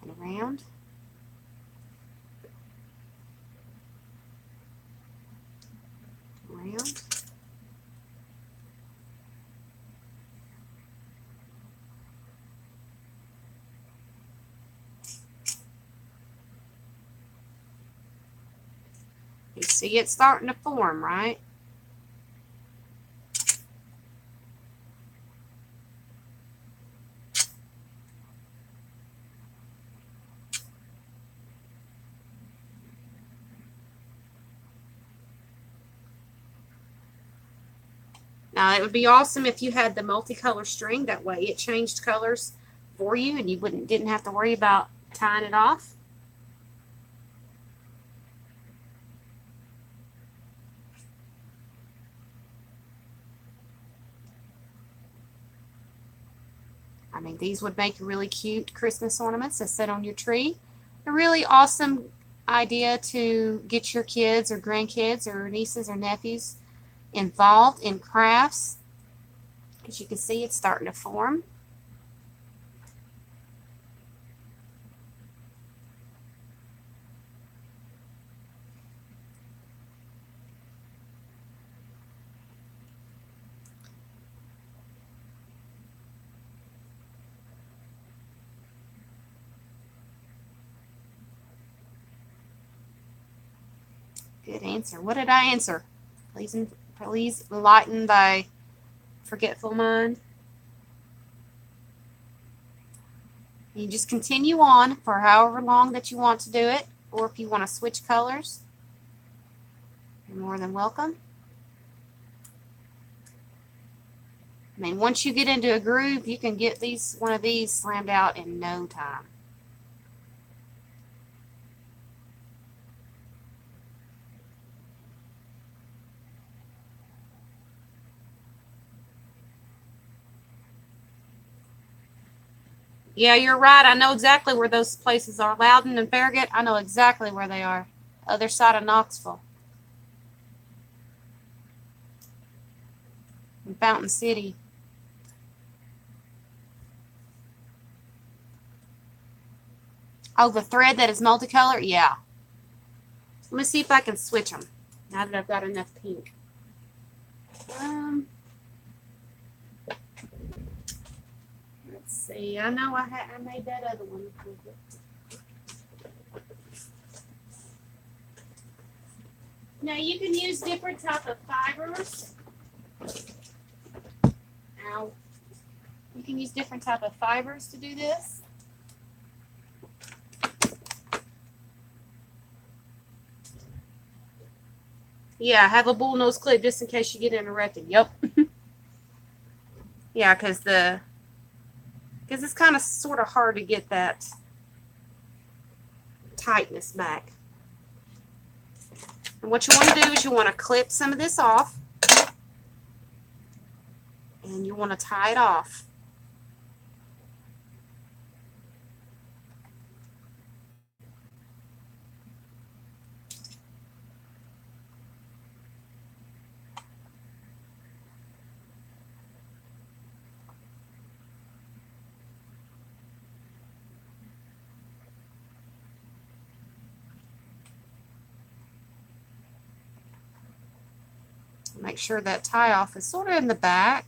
And around. Around. You see it starting to form, right? Now, it would be awesome if you had the multicolor string. That way it changed colors for you and you didn't have to worry about tying it off. I mean, these would make really cute Christmas ornaments to set on your tree. A really awesome idea to get your kids or grandkids or nieces or nephews involved in crafts. As you can see, it's starting to form. Good answer. What did I answer? Please enlighten thy forgetful mind. You just continue on for however long that you want to do it, or if you want to switch colors, you're more than welcome. I mean, once you get into a groove, you can get one of these slammed out in no time. Yeah, you're right. I know exactly where those places are. Loudon and Farragut, I know exactly where they are. Other side of Knoxville. In Fountain City. Oh, the thread that is multicolored? Yeah. Let me see if I can switch them now that I've got enough pink. Let's see. I know I made that other one. Now you can use different type of fibers. Ow. You can use different type of fibers to do this. Yeah, have a bullnose clip just in case you get interrupted. Yep. Yeah, because it's kind of sort of hard to get that tightness back. And what you want to do is you want to clip some of this off, and you want to tie it off. Make sure that tie off is sort of in the back.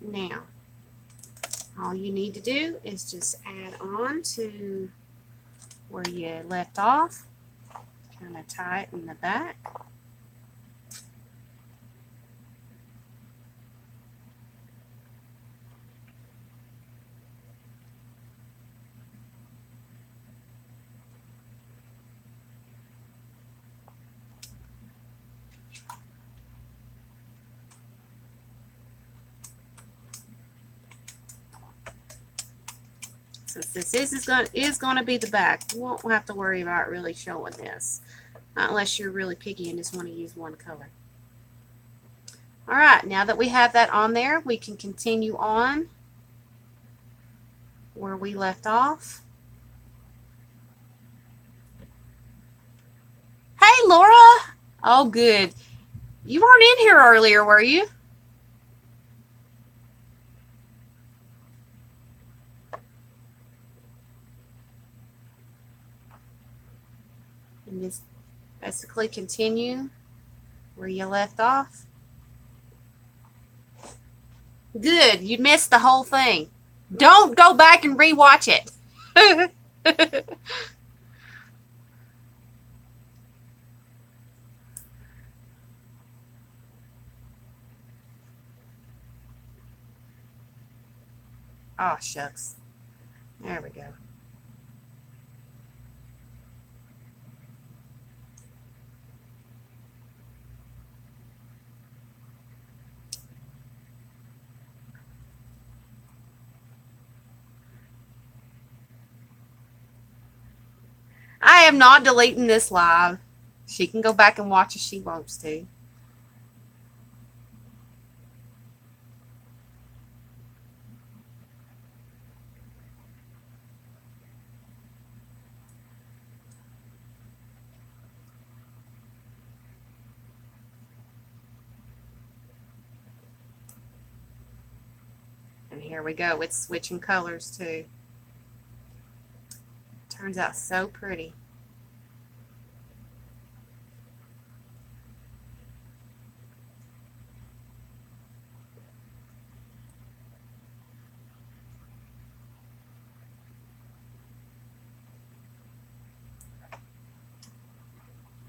Now, all you need to do is just add on to where you left off, kind of tie it in the back. Since this is going to be the back, you won't have to worry about really showing this, unless you're really picky and just want to use one color. All right, now that we have that on there, we can continue on where we left off. Hey, Laura. Oh, good. You weren't in here earlier, were you? And just basically continue where you left off. Good. You missed the whole thing. Don't go back and rewatch it. Oh, shucks. There we go. I am not deleting this live. She can go back and watch if she wants to. And here we go. It's switching colors too. Turns out so pretty.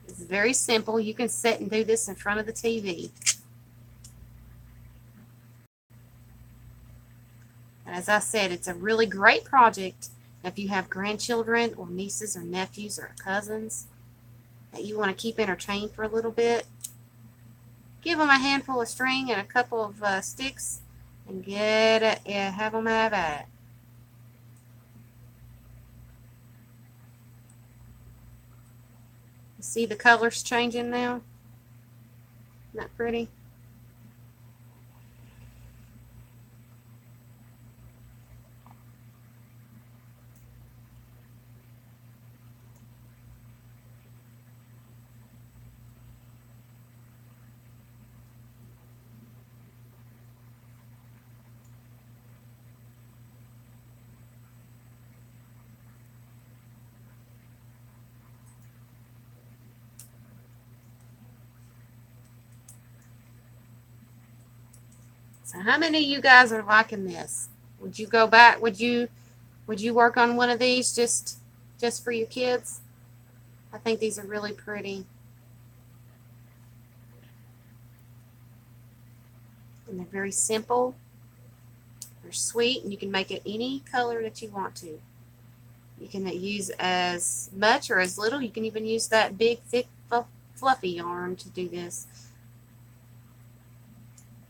It's very simple. You can sit and do this in front of the TV. And as I said, it's a really great project if you have grandchildren or nieces or nephews or cousins that you want to keep entertained for a little bit. Give them a handful of string and a couple of sticks and get it, yeah, have them have at it. See the colors changing now? Isn't that pretty? So how many of you guys are liking this? Would you go back? Would you work on one of these just for your kids? I think these are really pretty. And they're very simple. They're sweet, and you can make it any color that you want to. You can use as much or as little. You can even use that big, thick, fluffy yarn to do this.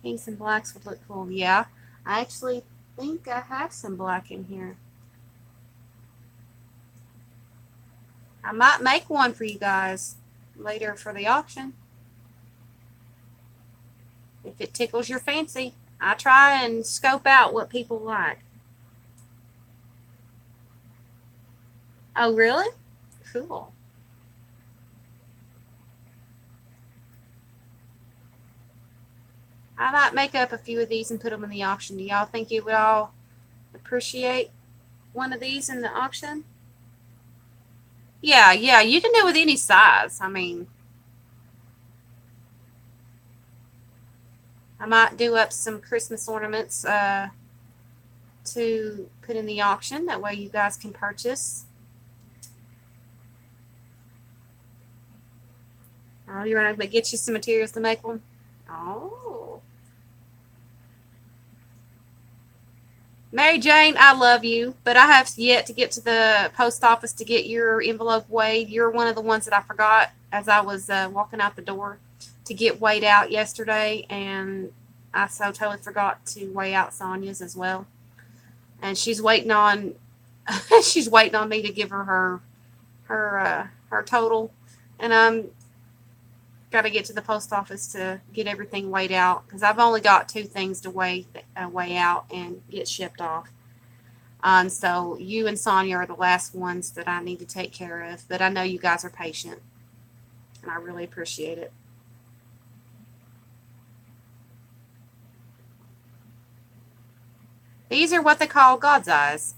Pinks and blacks would look cool. Yeah, I actually think I have some black in here. I might make one for you guys later for the auction. If it tickles your fancy. I try and scope out what people like. Oh, really? Cool. I might make up a few of these and put them in the auction. Do y'all think you would all appreciate one of these in the auction? Yeah, you can do it with any size. I mean, I might do up some Christmas ornaments to put in the auction. That way you guys can purchase. Oh, you want to get you some materials to make one? Oh. Mary Jane, I love you, but I have yet to get to the post office to get your envelope weighed. You're one of the ones that I forgot as I was walking out the door to get weighed out yesterday, and I so totally forgot to weigh out Sonia's as well. And she's waiting on she's waiting on me to give her her total, and I'm got to get to the post office to get everything weighed out because I've only got 2 things to weigh out and get shipped off. So you and Sonia are the last ones that I need to take care of, but I know you guys are patient, and I really appreciate it. These are what they call God's eyes.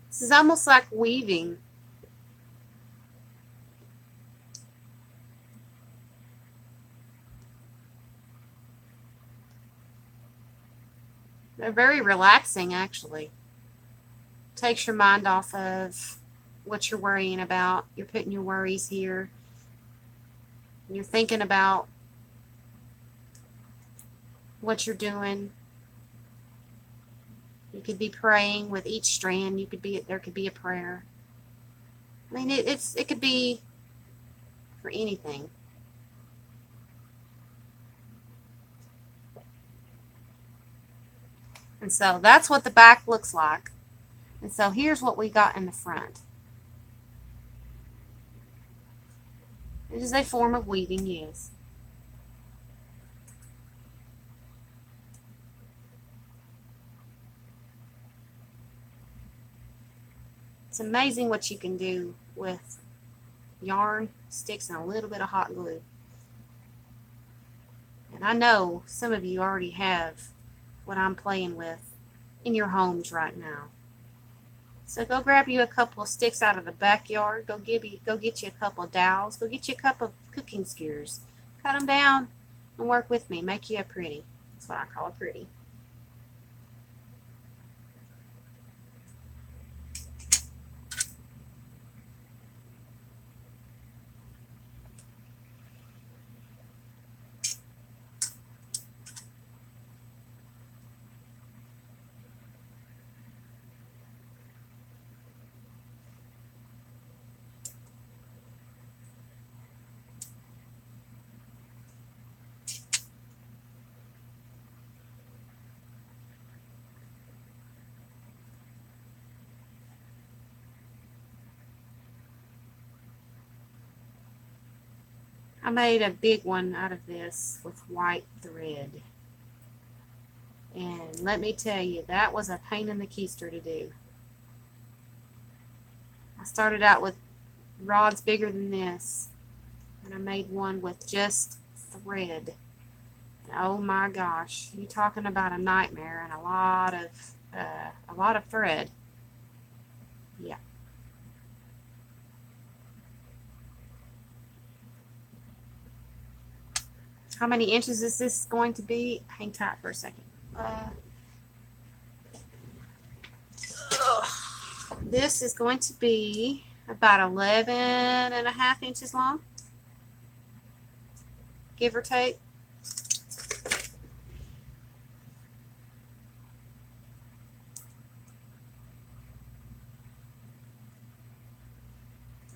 This is almost like weaving. They're very relaxing, actually. Takes your mind off of what you're worrying about. You're putting your worries here. You're thinking about what you're doing. You could be praying with each strand. There could be a prayer. I mean, it could be for anything. And so that's what the back looks like. And so here's what we got in the front. It is a form of weaving, yes. It's amazing what you can do with yarn, sticks, and a little bit of hot glue. And I know some of you already have what I'm playing with in your homes right now. So go grab you a couple of sticks out of the backyard. Go get you a couple of dowels. Go get you a couple of cooking skewers. Cut them down and work with me. Make you a pretty. That's what I call a pretty. I made a big one out of this with white thread. And let me tell you, that was a pain in the keister to do. I started out with rods bigger than this, and I made one with just thread. And oh my gosh, you talking about a nightmare and a lot of thread. Yeah. How many inches is this going to be? Hang tight for a second. This is going to be about 11.5 inches long, give or take.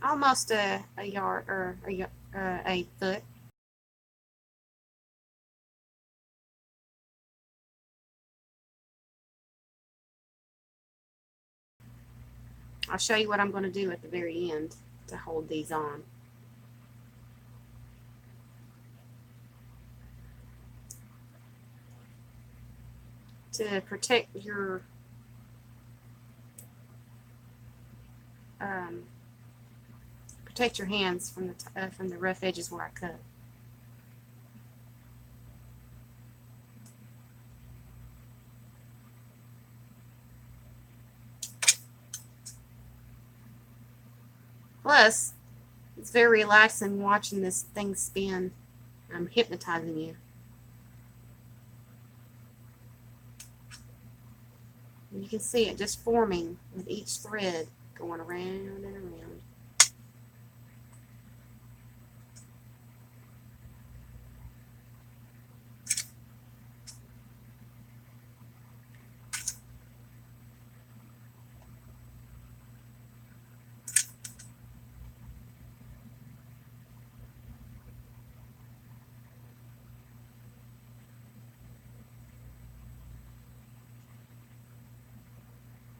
Almost a yard or a foot. I'll show you what I'm going to do at the very end to hold these on. To protect your hands from the rough edges where I cut. Plus, it's very relaxing watching this thing spin. I'm hypnotizing you. And you can see it just forming with each thread going around and around.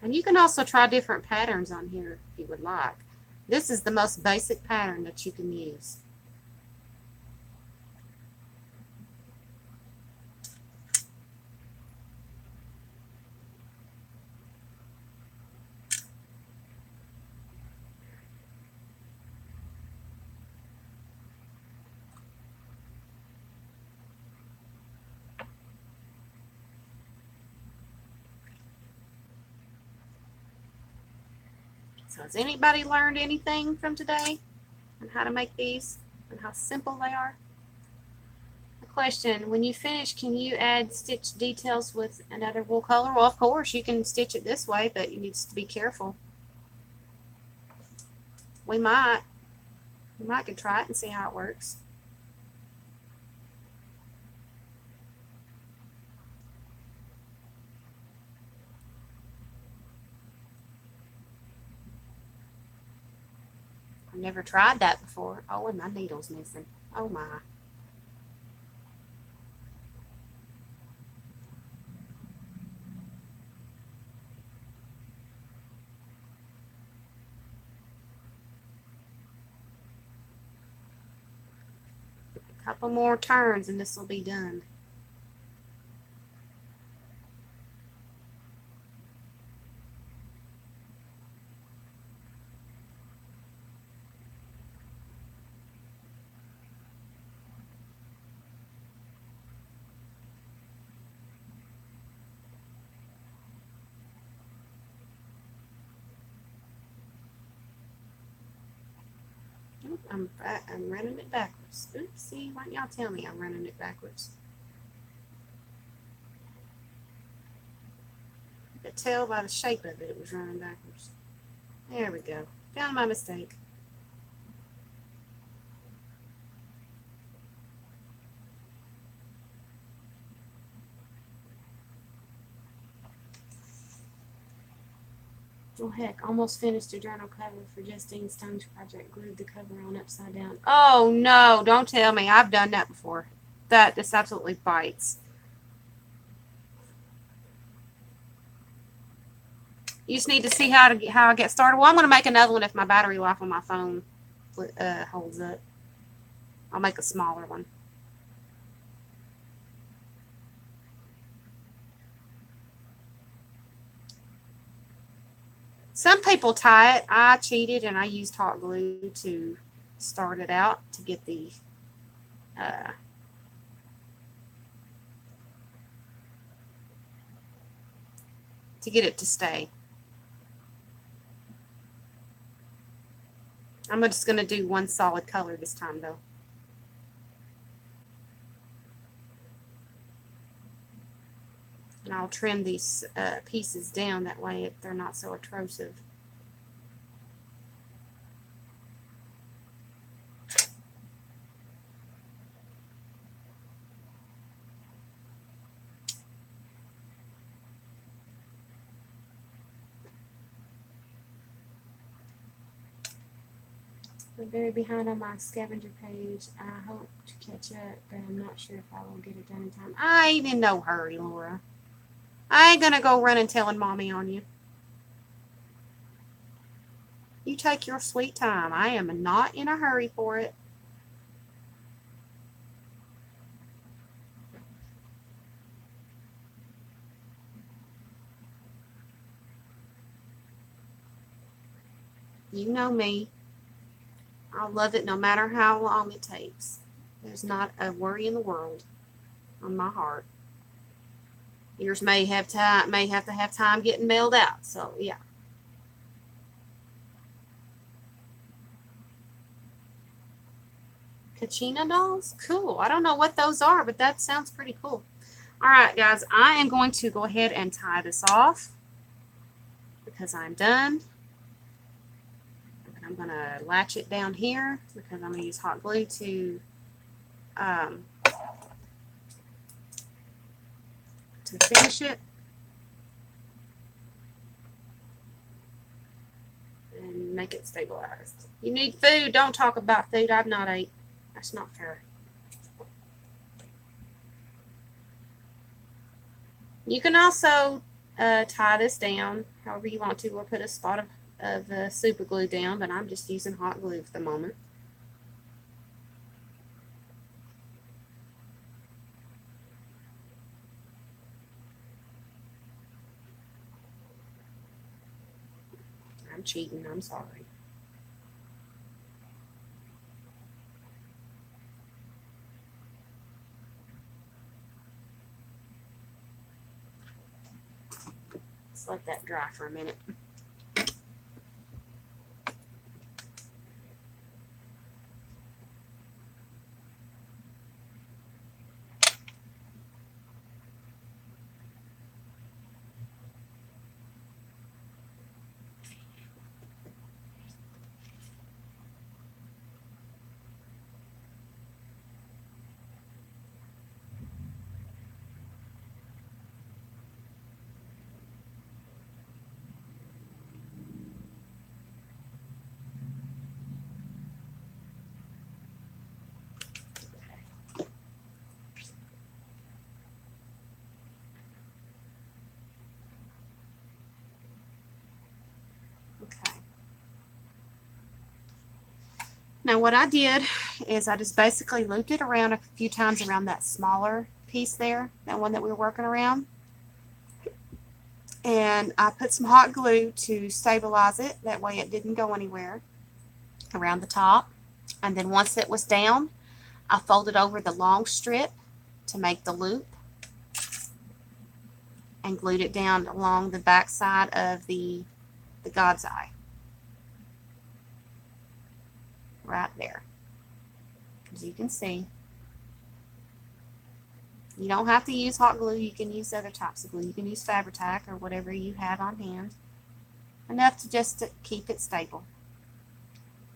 And you can also try different patterns on here if you would like. This is the most basic pattern that you can use. So has anybody learned anything from today on how to make these and how simple they are? A question, when you finish, can you add stitch details with another wool color? Well, of course, you can stitch it this way, but you need to be careful. We might could try it and see how it works. I've never tried that before. Oh, and my needle's missing. Oh my. A couple more turns and this will be done. I'm running it backwards. Oops, see, why don't y'all tell me I'm running it backwards? I could tell by the shape of it, it was running backwards. There we go. Found my mistake. Oh heck, almost finished a journal cover for Justine Stone's project. Glued the cover on upside down. Oh no, don't tell me. I've done that before. This absolutely bites. You just need to see how I get started. Well, I'm going to make another one if my battery life on my phone holds up. I'll make a smaller one. Some people tie it. I cheated and I used hot glue to start it out to get the it to stay. I'm just going to do one solid color this time though. And I'll trim these pieces down, that way they're not so atrocive. I'm very behind on my scavenger page. I hope to catch up, but I'm not sure if I will get it done in time. I ain't in no hurry, Laura. I ain't gonna go running telling mommy on you. You take your sweet time. I am not in a hurry for it. You know me. I'll love it no matter how long it takes. There's not a worry in the world on my heart. Yours may have to have time getting mailed out. So yeah. Kachina dolls? Cool. I don't know what those are, but that sounds pretty cool. Alright guys, I am going to go ahead and tie this off because I'm done. I'm going to latch it down here because I'm going to use hot glue to finish it. And make it stabilized. You need food. Don't talk about food. I've not ate. That's not fair. You can also tie this down however you want to, or put a spot of super glue down, but I'm just using hot glue for the moment. I'm cheating, I'm sorry. Let's let that dry for a minute. Okay. Now what I did is I just basically looped it around a few times around that smaller piece there, that one that we were working around. And I put some hot glue to stabilize it, that way it didn't go anywhere, around the top. And then once it was down, I folded over the long strip to make the loop and glued it down along the back side of the God's eye. Right there. As you can see. You don't have to use hot glue. You can use other types of glue. You can use Fabri-Tac or whatever you have on hand. Enough to just to keep it stable.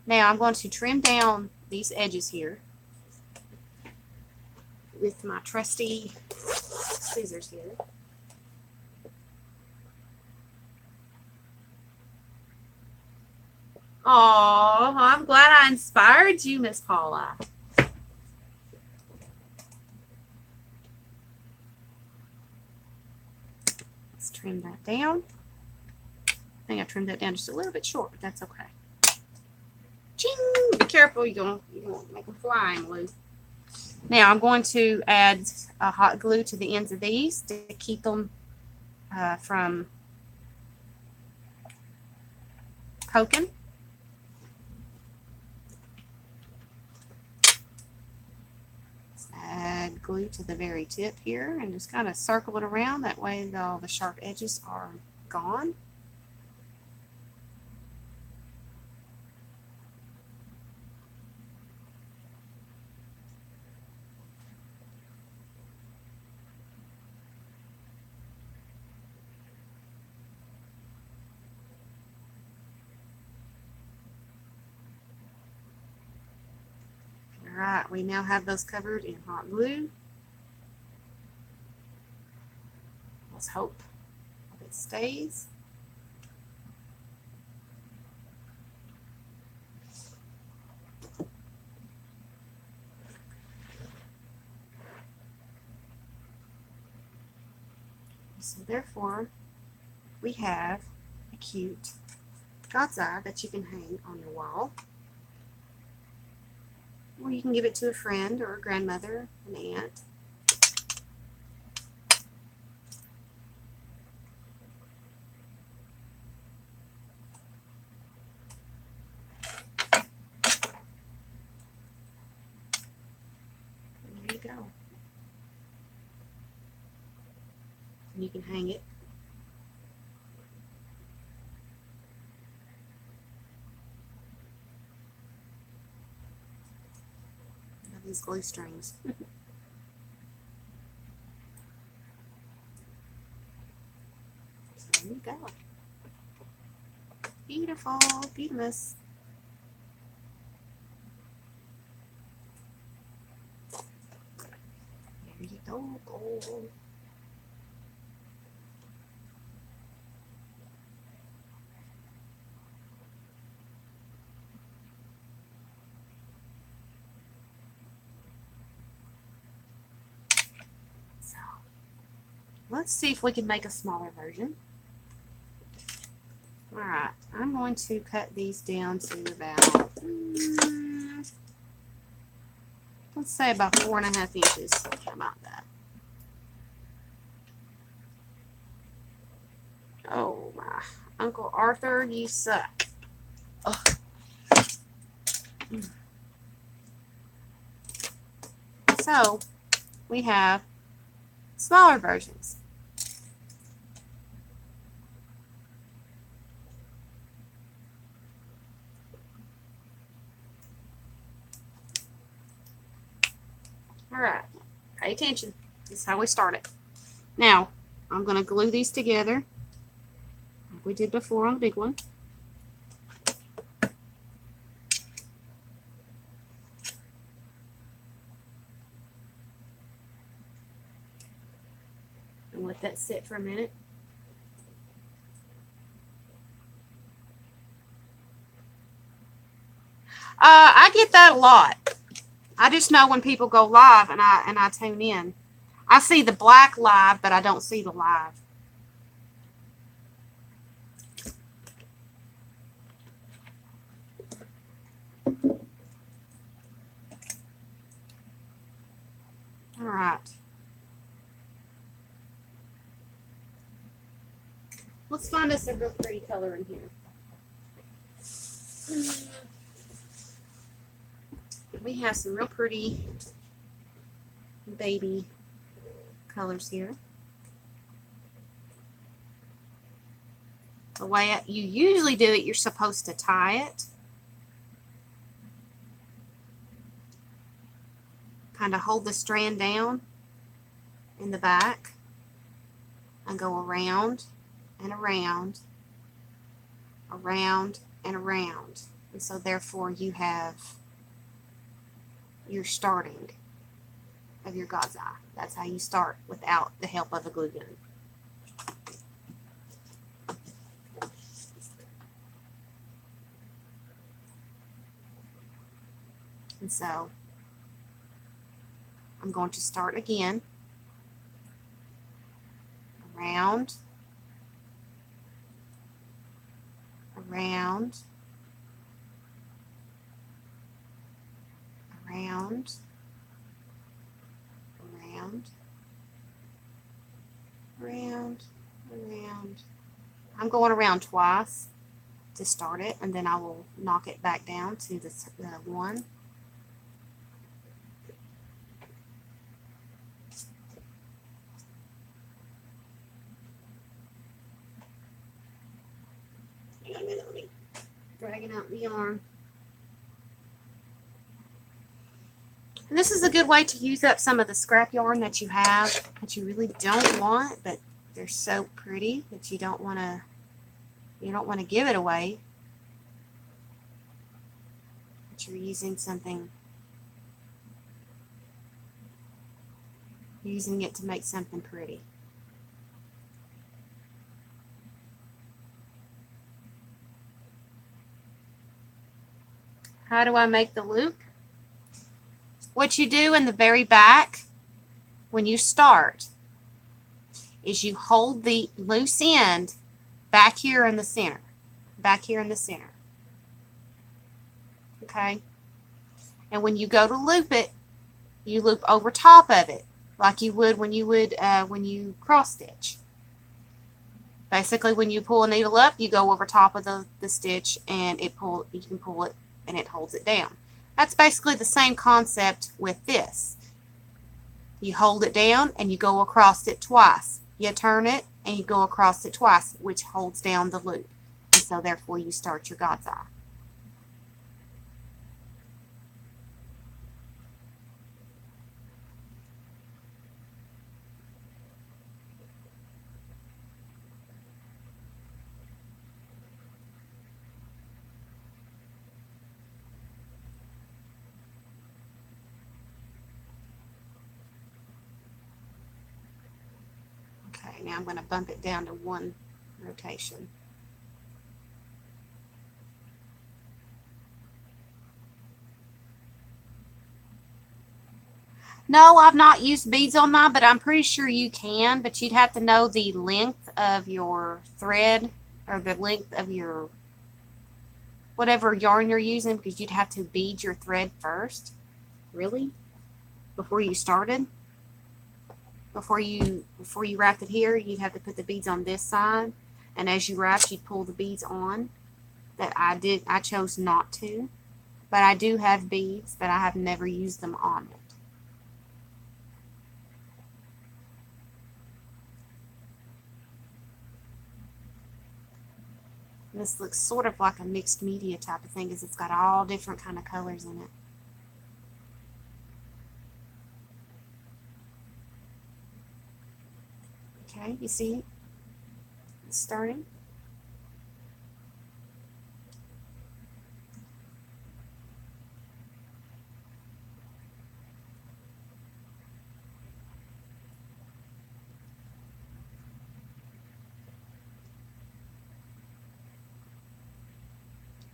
Now I'm going to trim down these edges here with my trusty scissors here. Oh, I'm glad I inspired you, Miss Paula. Let's trim that down. I think I trimmed that down just a little bit short, but that's okay. Ching! careful, you're gonna make them fly and glue. Now I'm going to add hot glue to the ends of these to keep them from poking. Add glue to the very tip here and just kind of circle it around. That way all the sharp edges are gone. Alright, we now have those covered in hot glue. Let's hope it stays. So therefore, we have a cute God's eye that you can hang on your wall. Or you can give it to a friend or a grandmother, an aunt. And there you go. And you can hang it. These glue strings. So there you go. Beautiful, beautiful. There you go. Let's see if we can make a smaller version. Alright, I'm going to cut these down to about, let's say about 4.5 inches. How about that? Oh my, Uncle Arthur, you suck. Oh. So, we have smaller versions. Alright, pay attention. This is how we start it. Now, I'm going to glue these together like we did before on the big one. And let that sit for a minute. I get that a lot. I just know when people go live and I tune in. I see the black live, but I don't see the live. All right. Let's find us a real pretty color in here. We have some real pretty baby colors here. The way you usually do it, you're supposed to tie it. Kind of hold the strand down in the back and go around and around, around and around. And so therefore you have your starting of your God's eye. That's how you start without the help of a glue gun. And so I'm going to start again around, around, around, around, around, around. I'm going around twice to start it, and then I will knock it back down to the one. Hang on a minute, let me dragging out the yarn. And this is a good way to use up some of the scrap yarn that you have that you really don't want, but they're so pretty that you don't want to give it away. But you're using it to make something pretty. How do I make the loop? What you do in the very back when you start is you hold the loose end back here in the center. Back here in the center. Okay? And when you go to loop it, you loop over top of it like you would when you cross stitch. Basically, when you pull a needle up, you go over top of the stitch and you can pull it and it holds it down. That's basically the same concept with this. You hold it down and you go across it twice. You turn it and you go across it twice, which holds down the loop. And so therefore you start your God's eye. Okay, now I'm going to bump it down to one rotation. No, I've not used beads on mine, but I'm pretty sure you can, but you'd have to know the length of your thread or the length of your whatever yarn you're using, because you'd have to bead your thread first. Really? Before you started? Before you wrapped it here, you'd have to put the beads on this side, and as you wrapped, you'd pull the beads on. That I chose not to, but I do have beads, but I have never used them on it. This looks sort of like a mixed media type of thing because it's got all different kind of colors in it. Okay, you see it's starting.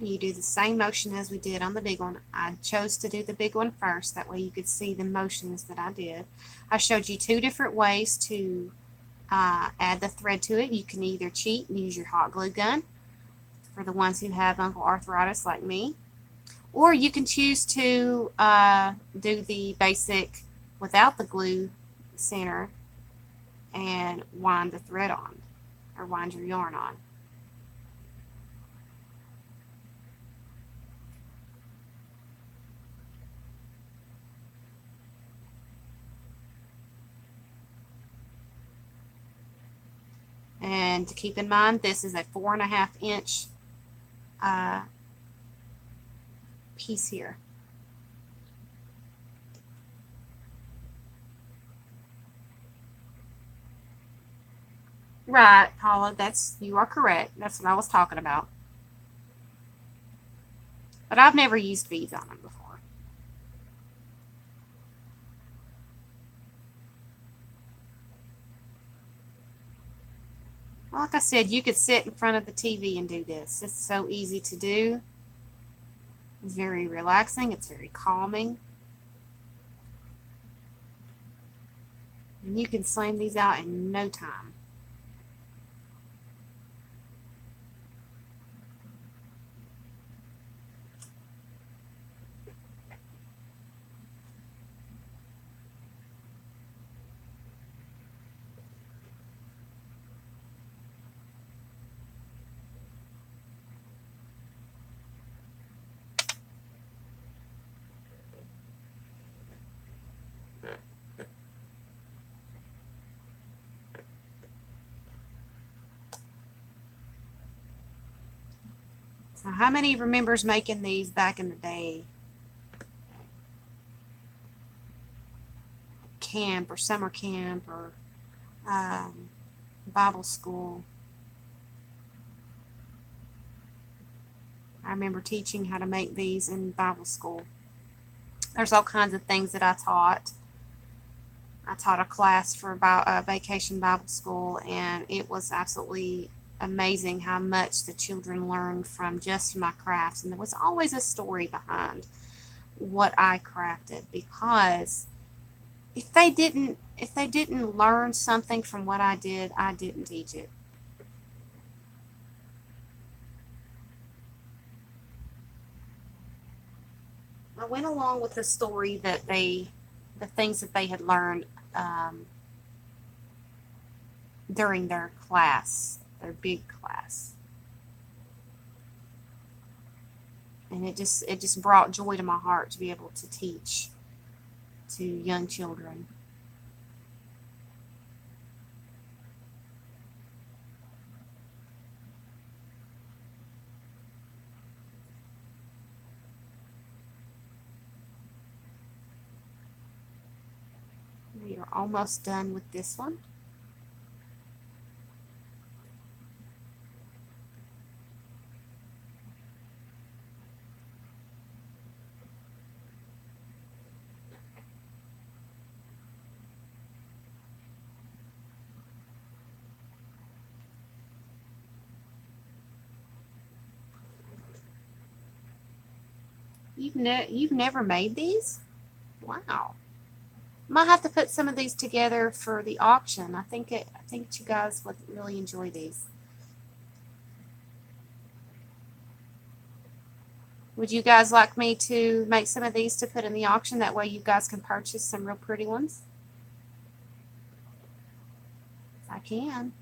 You do the same motion as we did on the big one. I chose to do the big one first, that way you could see the motions that I did. I showed you two different ways to add the thread to it. You can either cheat and use your hot glue gun for the ones who have uncle arthritis like me, or you can choose to do the basic without the glue center and wind the thread on, or wind your yarn on. And to keep in mind, this is a 4.5 inch piece here. Right, Paula, you are correct. That's what I was talking about. But I've never used beads on them before. Like I said, you could sit in front of the TV and do this. It's so easy to do. It's very relaxing. It's very calming. And you can slam these out in no time. Now, how many remembers making these back in the day? Camp or summer camp or Bible school. I remember teaching how to make these in Bible school. There's all kinds of things that I taught. I taught a class for vacation Bible school, and it was absolutely amazing how much the children learned from just my crafts. And there was always a story behind what I crafted, because if they didn't learn something from what I didn't teach it. I went along with the story that the things that they had learned during their class, their big class. And it just brought joy to my heart to be able to teach to young children. We are almost done with this one. You've never made these? Wow. Might have to put some of these together for the auction. I think you guys would really enjoy these. Would you guys like me to make some of these to put in the auction? That way you guys can purchase some real pretty ones. I can.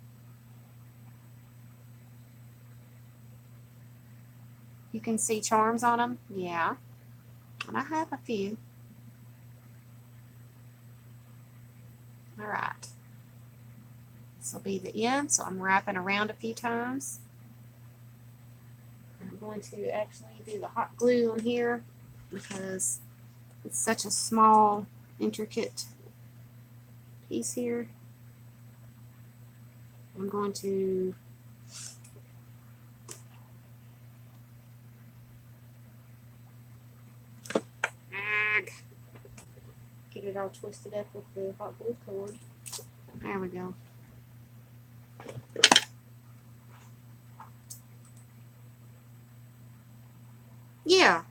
You can see charms on them? Yeah. And I have a few. Alright. This will be the end, so I'm wrapping around a few times. I'm going to actually do the hot glue on here because it's such a small, intricate piece here. I'm going to get it all twisted up with the hot glue cord. There we go. Yeah.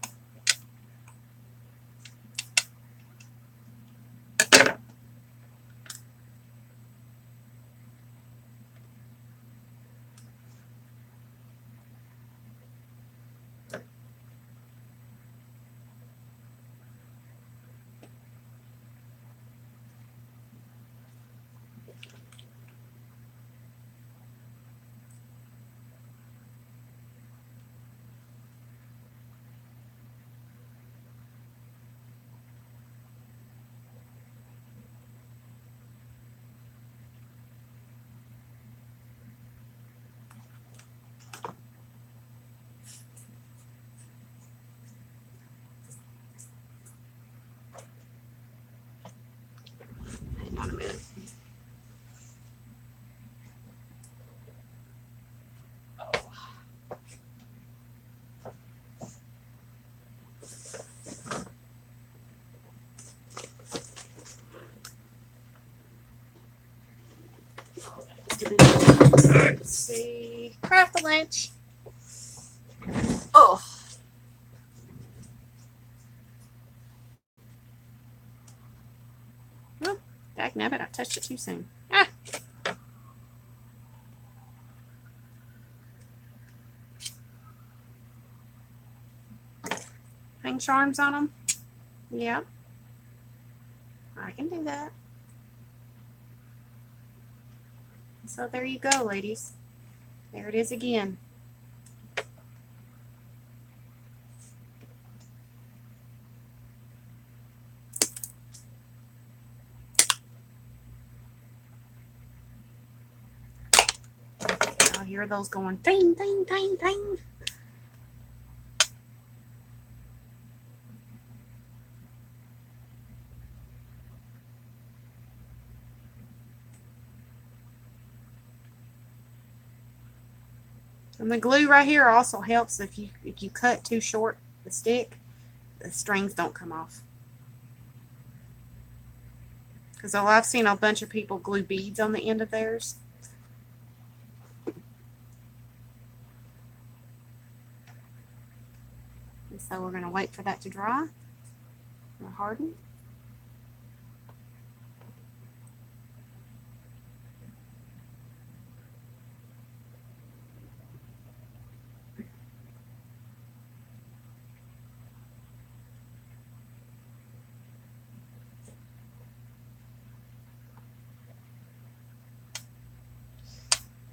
Hang on a minute. Let's see. Craft the lunch. Oh. Oh, dagnabbit, I touched it too soon. Ah. Hang charms on them? Yeah. I can do that. So there you go, ladies. There it is again. I'll hear those going ding, ding, ding, ding. And the glue right here also helps if you cut too short the stick, the strings don't come off. Because I've seen a bunch of people glue beads on the end of theirs. And so we're going to wait for that to dry or harden.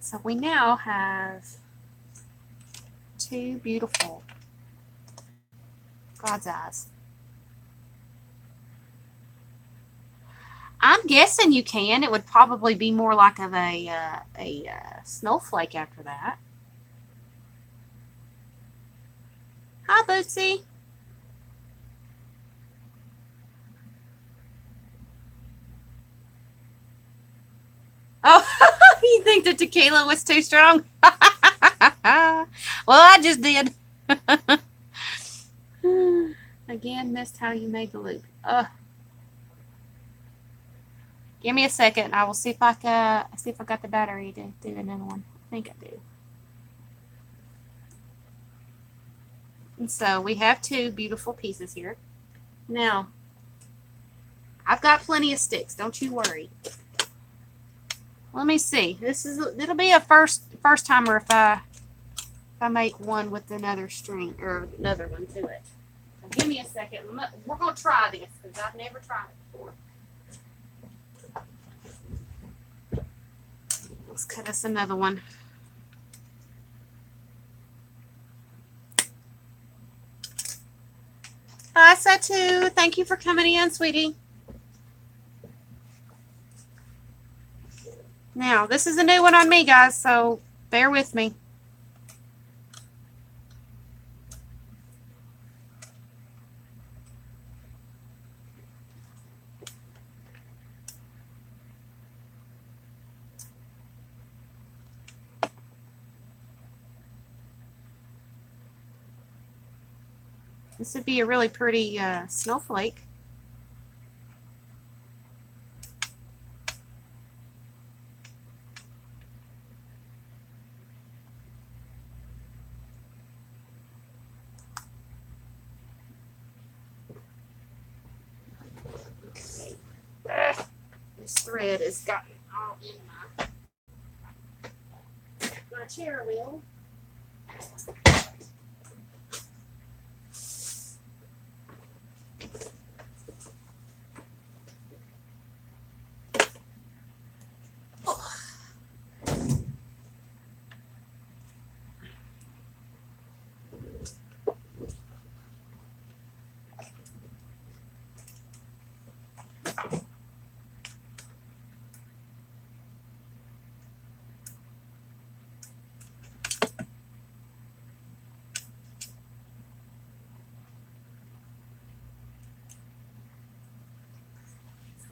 So we now have two beautiful God's eyes. I'm guessing you can. It would probably be more like of a snowflake after that. Hi, Bootsy. Oh, you think the tequila was too strong? Well, I just did. Again, missed how you made the loop. Give me a second. I will see if I got the battery to do another one. I think I do. And so we have two beautiful pieces here. Now, I've got plenty of sticks. Don't you worry. Let me see. It'll be a first timer if I make one with another string or another one to it. So give me a second. We're gonna try this because I've never tried it before. Let's cut us another one. Hi, Satu. Thank you for coming in, sweetie. Now, this is a new one on me, guys, so bear with me. This would be a really pretty snowflake. This thread has gotten all in my chair wheel.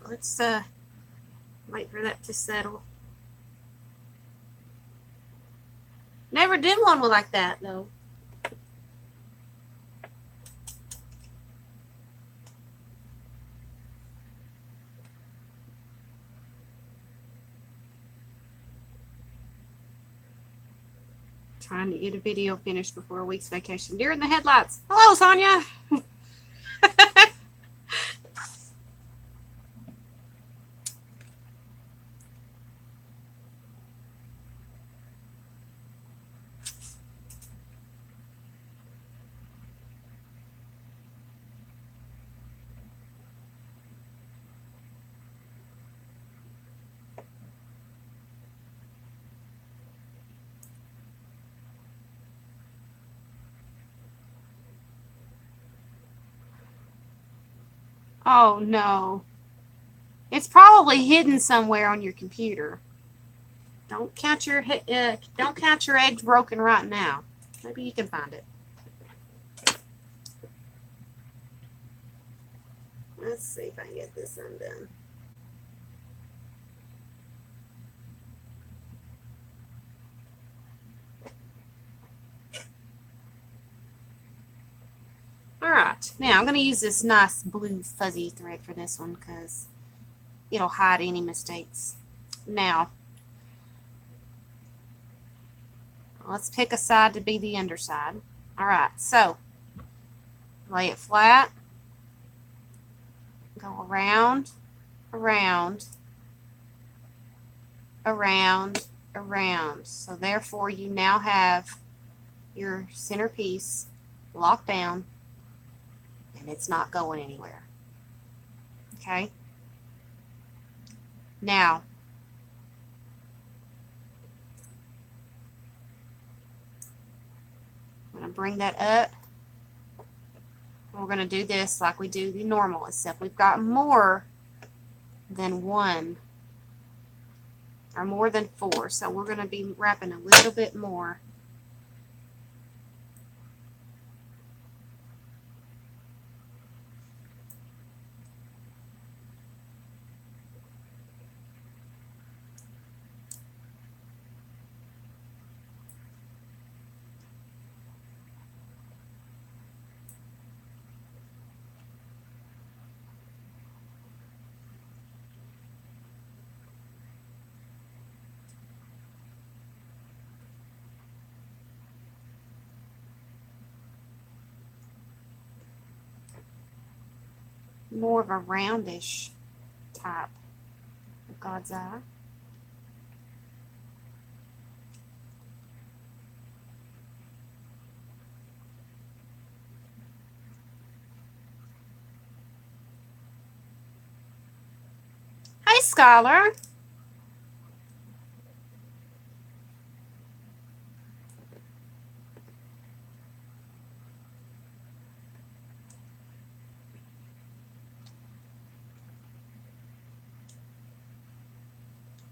Let's wait for that to settle. Never did one like that though. Trying to get a video finished before a week's vacation. Deer in the headlights. Hello, Sonia. Oh no. It's probably hidden somewhere on your computer. Don't count your eggs broken right now. Maybe you can find it. Let's see if I can get this undone. Now I'm going to use this nice blue fuzzy thread for this one because it'll hide any mistakes. Now, let's pick a side to be the underside. Alright, so lay it flat, go around, around, around, around. So therefore you now have your centerpiece locked down and it's not going anywhere. Okay? Now, I'm going to bring that up. And we're going to do this like we do the normal, except we've got more than one or more than 4. So we're going to be wrapping a little bit more. More of a roundish type of God's eye. Hi, Scholar.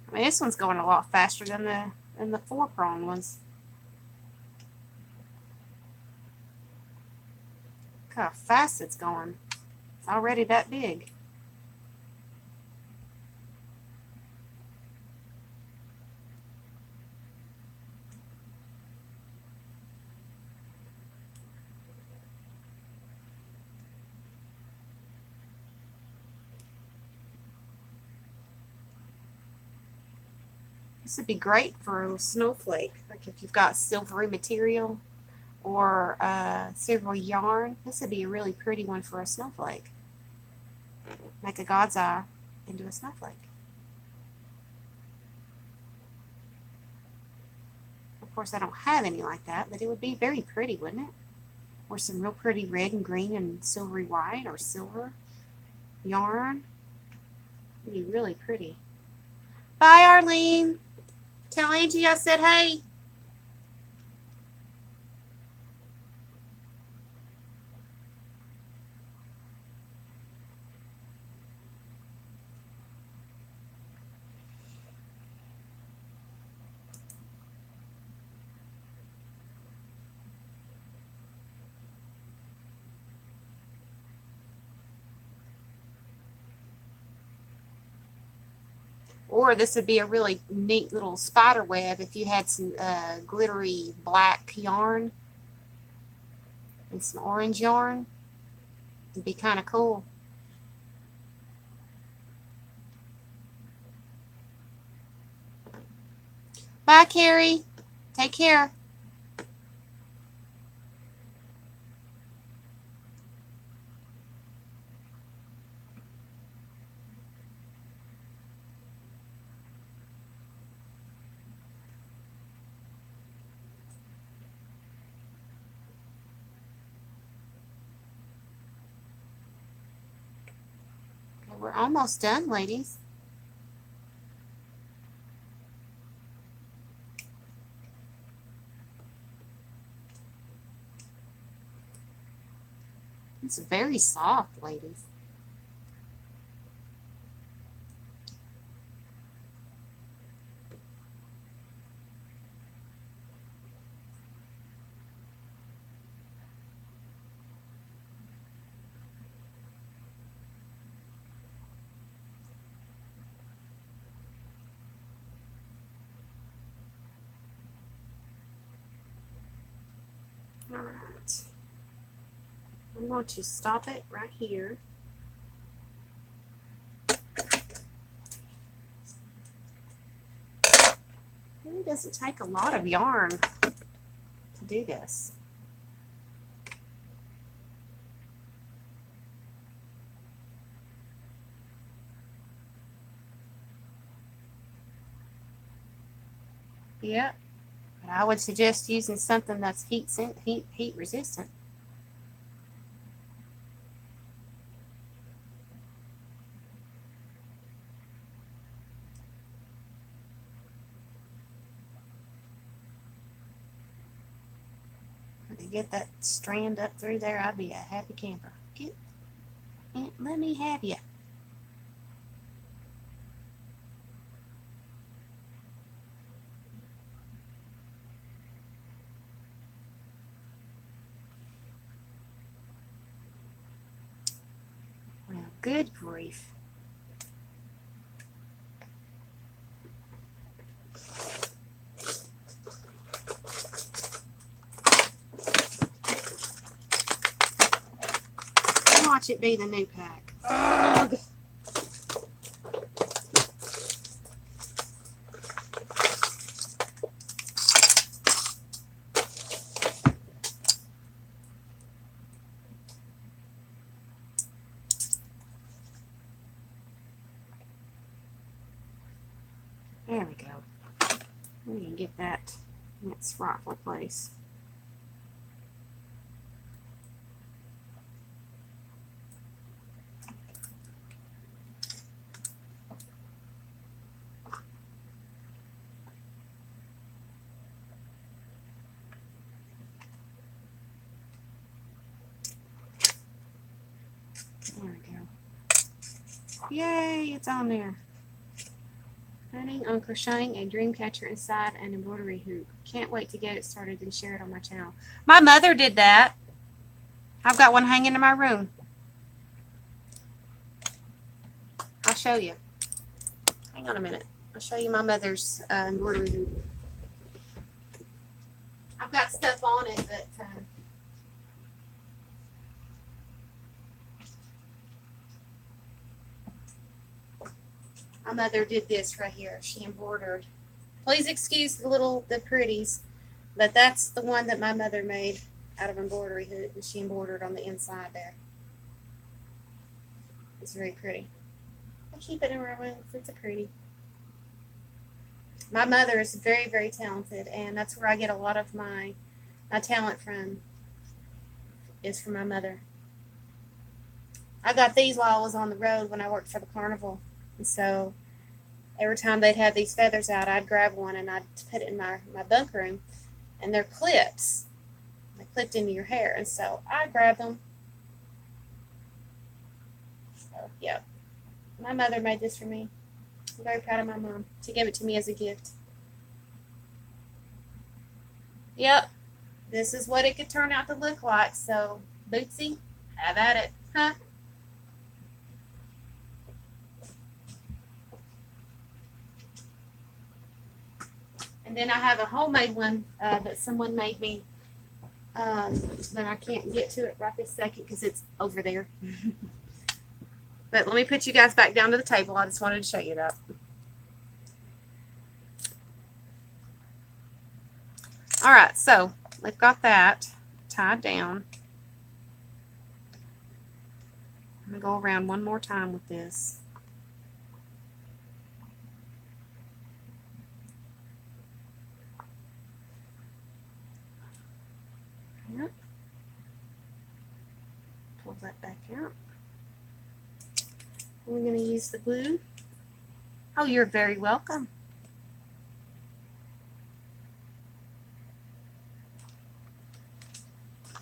I mean, this one's going a lot faster than the 4-prong ones. Look how fast it's going. It's already that big. This would be great for a snowflake. Like if you've got silvery material or silvery yarn, this would be a really pretty one for a snowflake. Make a God's eye into a snowflake. Of course, I don't have any like that, but it would be very pretty, wouldn't it? Or some real pretty red and green and silvery white or silver yarn. It would be really pretty. Bye, Arlene. Tell Angie I said hey. Or this would be a really neat little spider web if you had some glittery black yarn and some orange yarn. It'd be kind of cool. Bye, Carrie. Take care. We're almost done, ladies. It's very soft, ladies. All right. I'm going to stop it right here. It really doesn't take a lot of yarn to do this. Yeah, but I would suggest using something that's heat resistant. To get that strand up through there, I'd be a happy camper. Let me have you. Well, good grief. Watch it be the new pack. Ugh. There we go. We can get that in its rightful place. There we go. Yay, it's on there. Planning on crocheting a dream catcher inside an embroidery hoop. Can't wait to get it started and share it on my channel. My mother did that. I've got one hanging in my room. I'll show you. Hang on a minute. I'll show you my mother's embroidery hoop. I've got stuff on it, but my mother did this right here. She embroidered. Please excuse the pretties, but that's the one that my mother made out of embroidery hoop, and she embroidered on the inside there. It's very pretty. I keep it in my room because it's pretty. My mother is very, very talented, and that's where I get a lot of my talent from, is from my mother. I got these while I was on the road when I worked for the carnival, and so every time they'd have these feathers out, I'd grab one and I'd put it in my bunk room, and they're clips. They clipped into your hair, and so I grabbed them. So, yeah. My mother made this for me. I'm very proud of my mom. She gave it to me as a gift. Yep. This is what it could turn out to look like. So, Bootsy, have at it. Huh? And then I have a homemade one that someone made me, but I can't get to it right this second because it's over there. But let me put you guys back down to the table. I just wanted to show you that. All right, so we've got that tied down. I'm going to go around one more time with this. Yep. Pull that back out. We're going to use the glue. Oh, you're very welcome.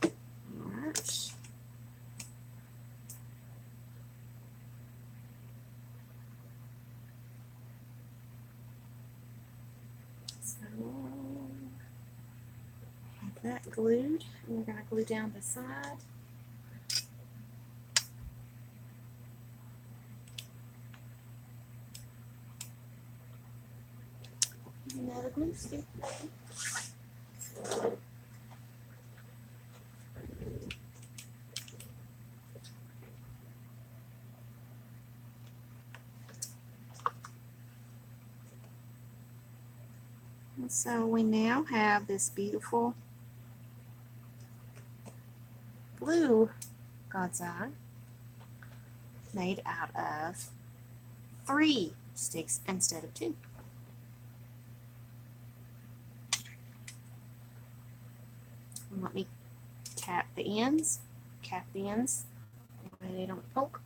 All right. So, have that glued, and we're going to glue down the side. Another glue stick. And so we now have this beautiful blue God's eye made out of 3 sticks instead of 2. And let me cap the ends, that way they don't poke.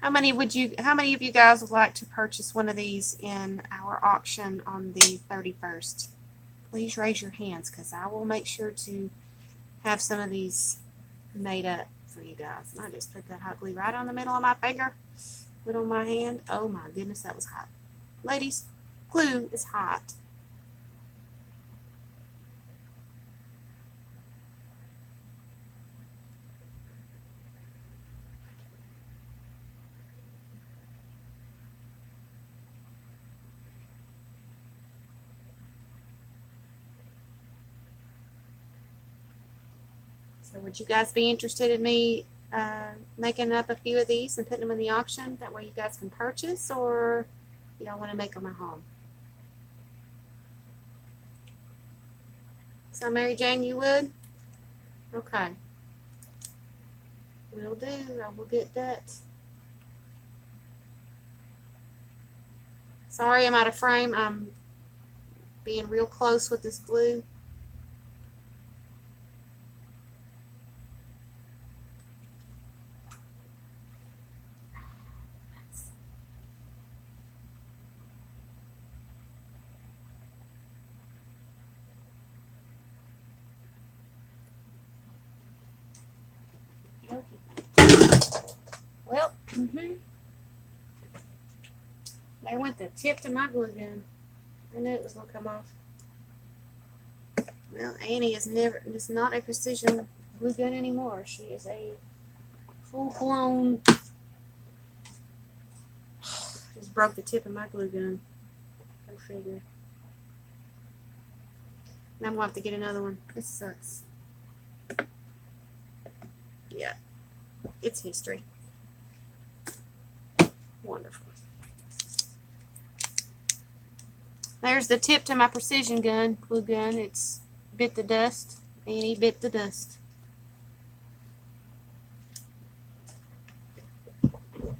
How many of you guys would like to purchase one of these in our auction on the 31st? Please raise your hands, because I will make sure to have some of these made up for you guys. And I just put that hot glue right on the middle of my finger, put on my hand. Oh my goodness, that was hot. Ladies, glue is hot. So would you guys be interested in me making up a few of these and putting them in the auction? That way you guys can purchase, or you don't want to make them at home? So Mary Jane, you would? Okay. Will do. I will get that. Sorry I'm out of frame. I'm being real close with this glue. Well, there went the tip to my glue gun. I knew it was going to come off. Well, Annie is not a precision glue gun anymore. She is a full-blown. Just broke the tip of my glue gun. Go figure. And I'm going to have to get another one. This sucks. Yeah, it's history. Wonderful. There's the tip to my precision glue gun. It's bit the dust. Annie bit the dust.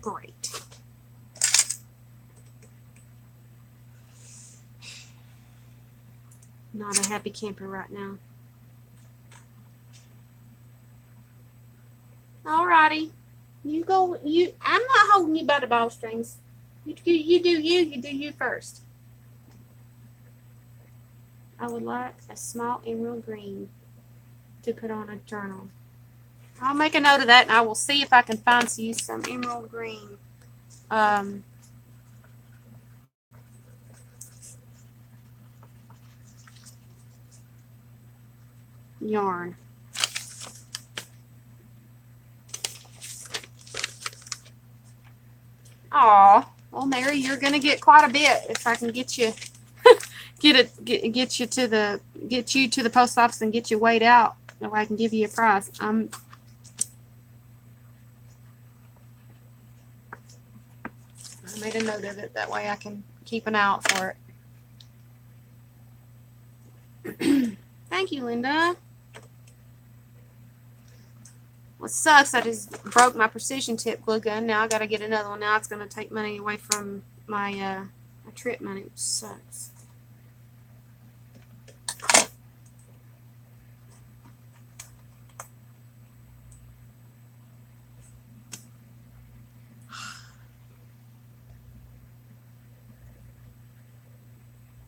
Great. Not a happy camper right now. Alrighty. You go. I'm not holding you by the ball strings. You do you first. I would like a small emerald green to put on a journal. I'll make a note of that, and I will see if I can find you some emerald green yarn. Aw, well, Mary, you're gonna get quite a bit if I can get you get you to the post office and get you weighed out, so I can give you a price. I made a note of it, that way I can keep an eye out for it. Thank you, Linda. What sucks, I just broke my precision tip glue gun. Now I gotta get another one. Now it's gonna take money away from my my trip money, which sucks.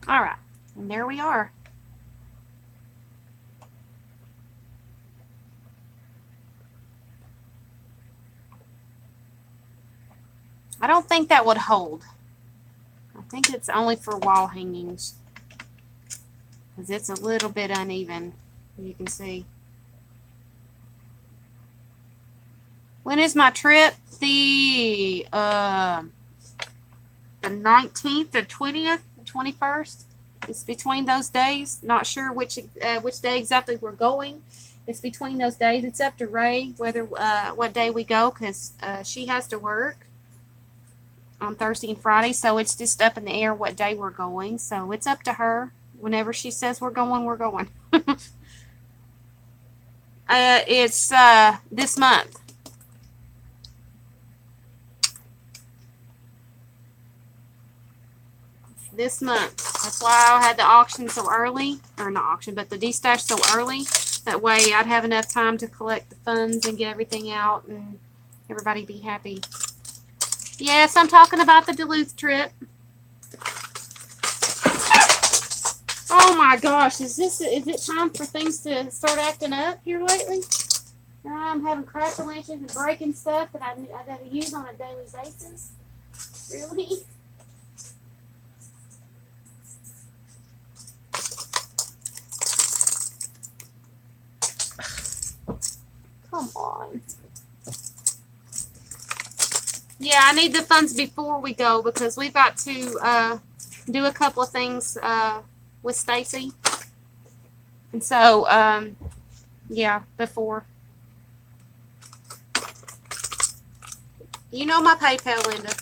All right, and there we are. I don't think that would hold. I think it's only for wall hangings because it's a little bit uneven, you can see. When is my trip? The 19th, the 20th, the 21st. It's between those days. Not sure which day exactly we're going. It's between those days. It's up to Ray whether what day we go, because she has to work on Thursday and Friday, so it's just up in the air what day we're going. So it's up to her. Whenever she says we're going, we're going. It's this month. This month. That's why I had the auction so early, or not auction, but the destash so early. That way I'd have enough time to collect the funds and get everything out and everybody be happy. Yes, I'm talking about the Duluth trip. Oh my gosh, is it time for things to start acting up here lately? I'm having cracklinches and breaking stuff that I gotta use on a daily basis. Really? Come on. Yeah, I need the funds before we go because we've got to do a couple of things with Stacy. And so, yeah, before. You know my PayPal, Linda.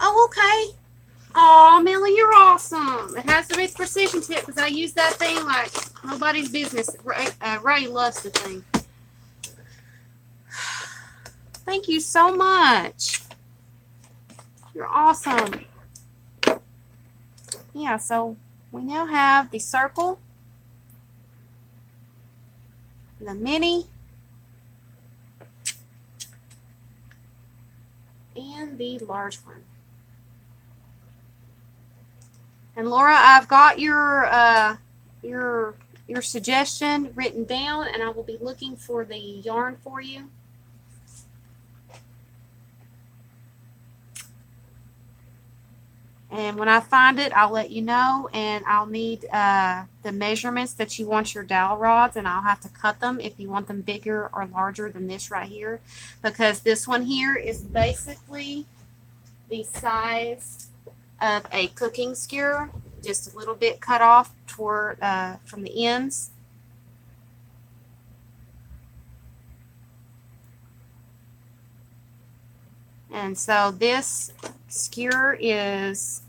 Oh, okay. Oh, Millie, you're awesome. It has to be precision tip because I use that thing like nobody's business. Ray loves the thing. Thank you so much. You're awesome. Yeah, so we now have the circle, the mini, and the large one. And Laura, I've got your suggestion written down, and I will be looking for the yarn for you. And when I find it, I'll let you know, and I'll need the measurements that you want your dowel rods, and I'll have to cut them if you want them bigger or larger than this right here, because this one here is basically the size of a cooking skewer, just a little bit cut off toward from the ends. And so this skewer is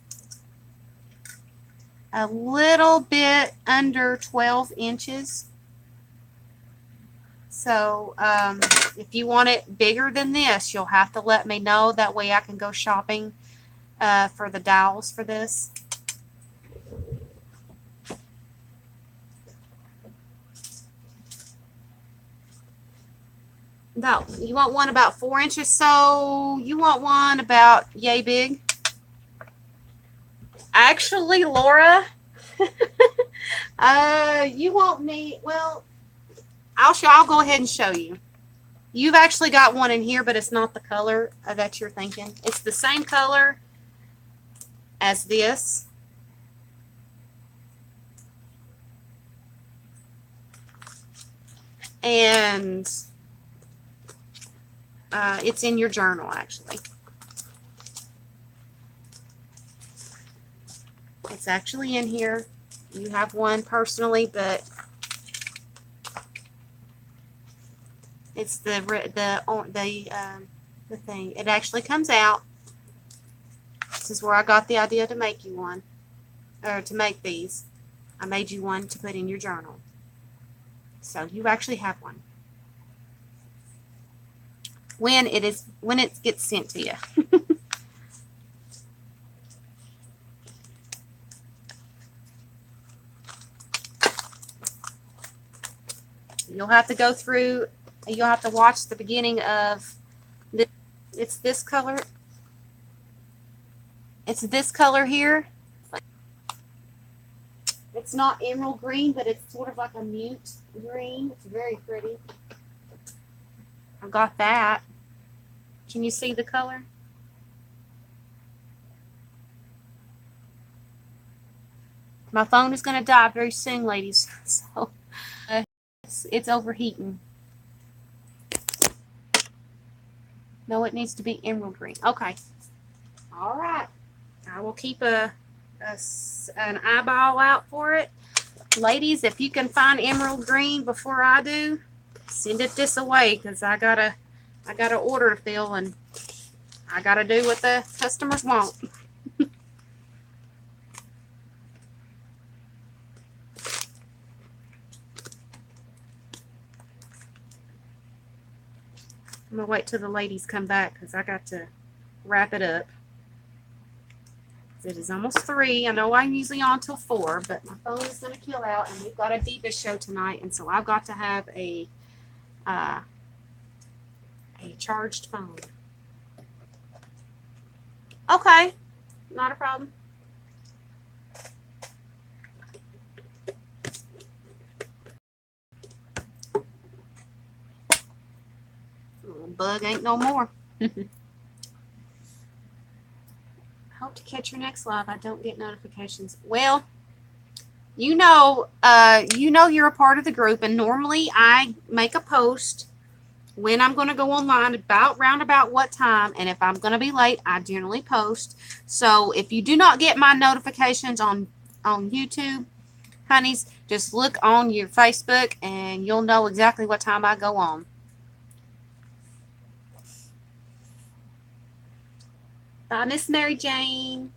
a little bit under 12 inches. So if you want it bigger than this, you'll have to let me know. That way I can go shopping for the dowels for this. No, you want one about 4 inches, so you want one about yay big. Actually, Laura, you want me, well, I'll go ahead and show you. You've actually got one in here, but it's not the color that you're thinking. It's the same color as this. And it's in your journal, actually. It's actually in here. You have one personally, but it's the thing. It actually comes out. This is where I got the idea to make you one, or to make these. I made you one to put in your journal. So you actually have one. When it gets sent to you. You'll have to go through, you'll have to watch the beginning of this. It's this color. It's this color here. It's not emerald green, but it's sort of like a mute green. It's very pretty. I got that. Can you see the color? My phone is going to die very soon, ladies. So it's overheating. No, it needs to be emerald green. Okay. All right. I will keep an eyeball out for it. Ladies, if you can find emerald green before I do, send it this away, because I gotta order to fill, and I gotta do what the customers want. I'm gonna wait till the ladies come back, because I got to wrap it up. It is almost 3. I know I'm usually on till 4, but my phone is gonna kill out, and we've got a Divas show tonight, and so I've got to have a charged phone. Okay, not a problem. Bug ain't no more. Hope to catch your next live. I don't get notifications. Well, you know you're a part of the group, and normally I make a post when I'm going to go online round about what time, and if I'm going to be late, I generally post. So if you do not get my notifications on YouTube, honeys, just look on your Facebook, and you'll know exactly what time I go on. Bye, Miss Mary Jane.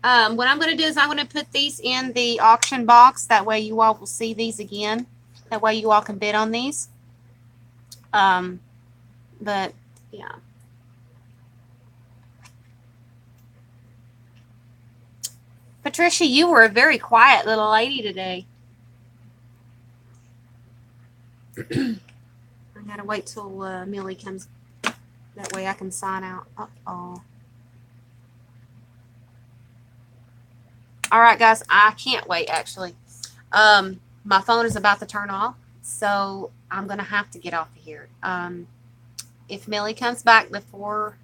What I'm going to do is I'm going to put these in the auction box. That way you all will see these again. That way you all can bid on these. But, yeah. Patricia, you were a very quiet little lady today. I got to wait till Millie comes. That way I can sign out. Uh-oh. All right, guys, I can't wait, actually. My phone is about to turn off, so I'm going to have to get off of here. If Millie comes back before,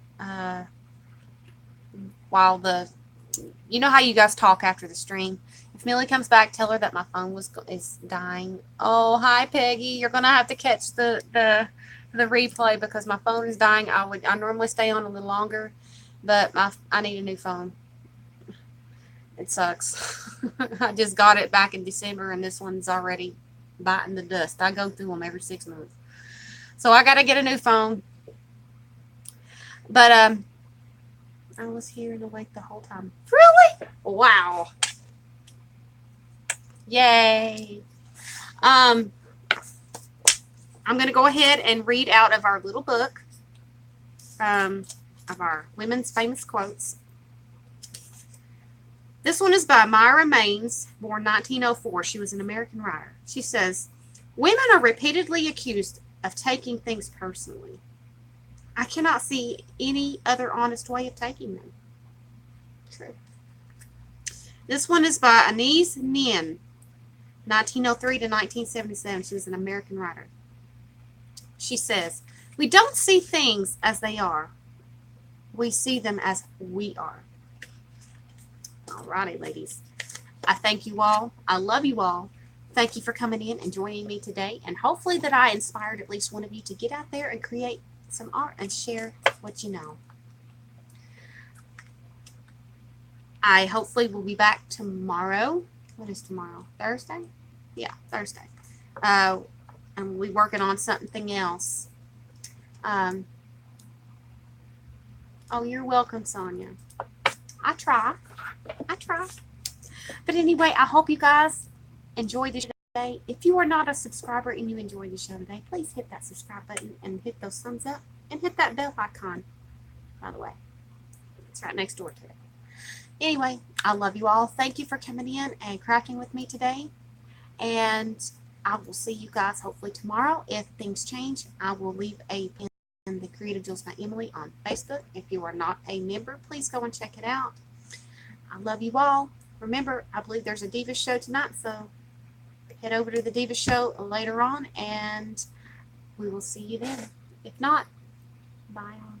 you know how you guys talk after the stream. If Millie comes back, tell her that my phone is dying. Oh, hi, Peggy. You're going to have to catch the replay because my phone is dying. I normally stay on a little longer, but I need a new phone. It sucks. I just got it back in December, and this one's already biting the dust. I go through them every 6 months. So I got to get a new phone. But I was here and awake the whole time. Really? Wow. Yay. I'm going to go ahead and read out of our little book of our women's famous quotes. This one is by Myra Maines, born 1904. She was an American writer. She says, "Women are repeatedly accused of taking things personally. I cannot see any other honest way of taking them." True. This one is by Anais Nin, 1903 to 1977. She was an American writer. She says, "We don't see things as they are. We see them as we are." Alrighty, ladies. I thank you all. I love you all. Thank you for coming in and joining me today. And hopefully that I inspired at least one of you to get out there and create some art and share what you know. I hopefully will be back tomorrow. What is tomorrow? Thursday? Yeah, Thursday. And we'll be working on something else. Oh, you're welcome, Sonia. I try. But anyway, I hope you guys enjoyed the show today. If you are not a subscriber and you enjoyed the show today, please hit that subscribe button and hit those thumbs up and hit that bell icon, by the way. It's right next door to it. Anyway, I love you all. Thank you for coming in and cracking with me today. And I will see you guys hopefully tomorrow. If things change, I will leave a pin in the Creative Jules by Emily on Facebook. If you are not a member, please go and check it out. I love you all. Remember, I believe there's a Divas show tonight, so head over to the Divas show later on, and we will see you then. If not, bye all.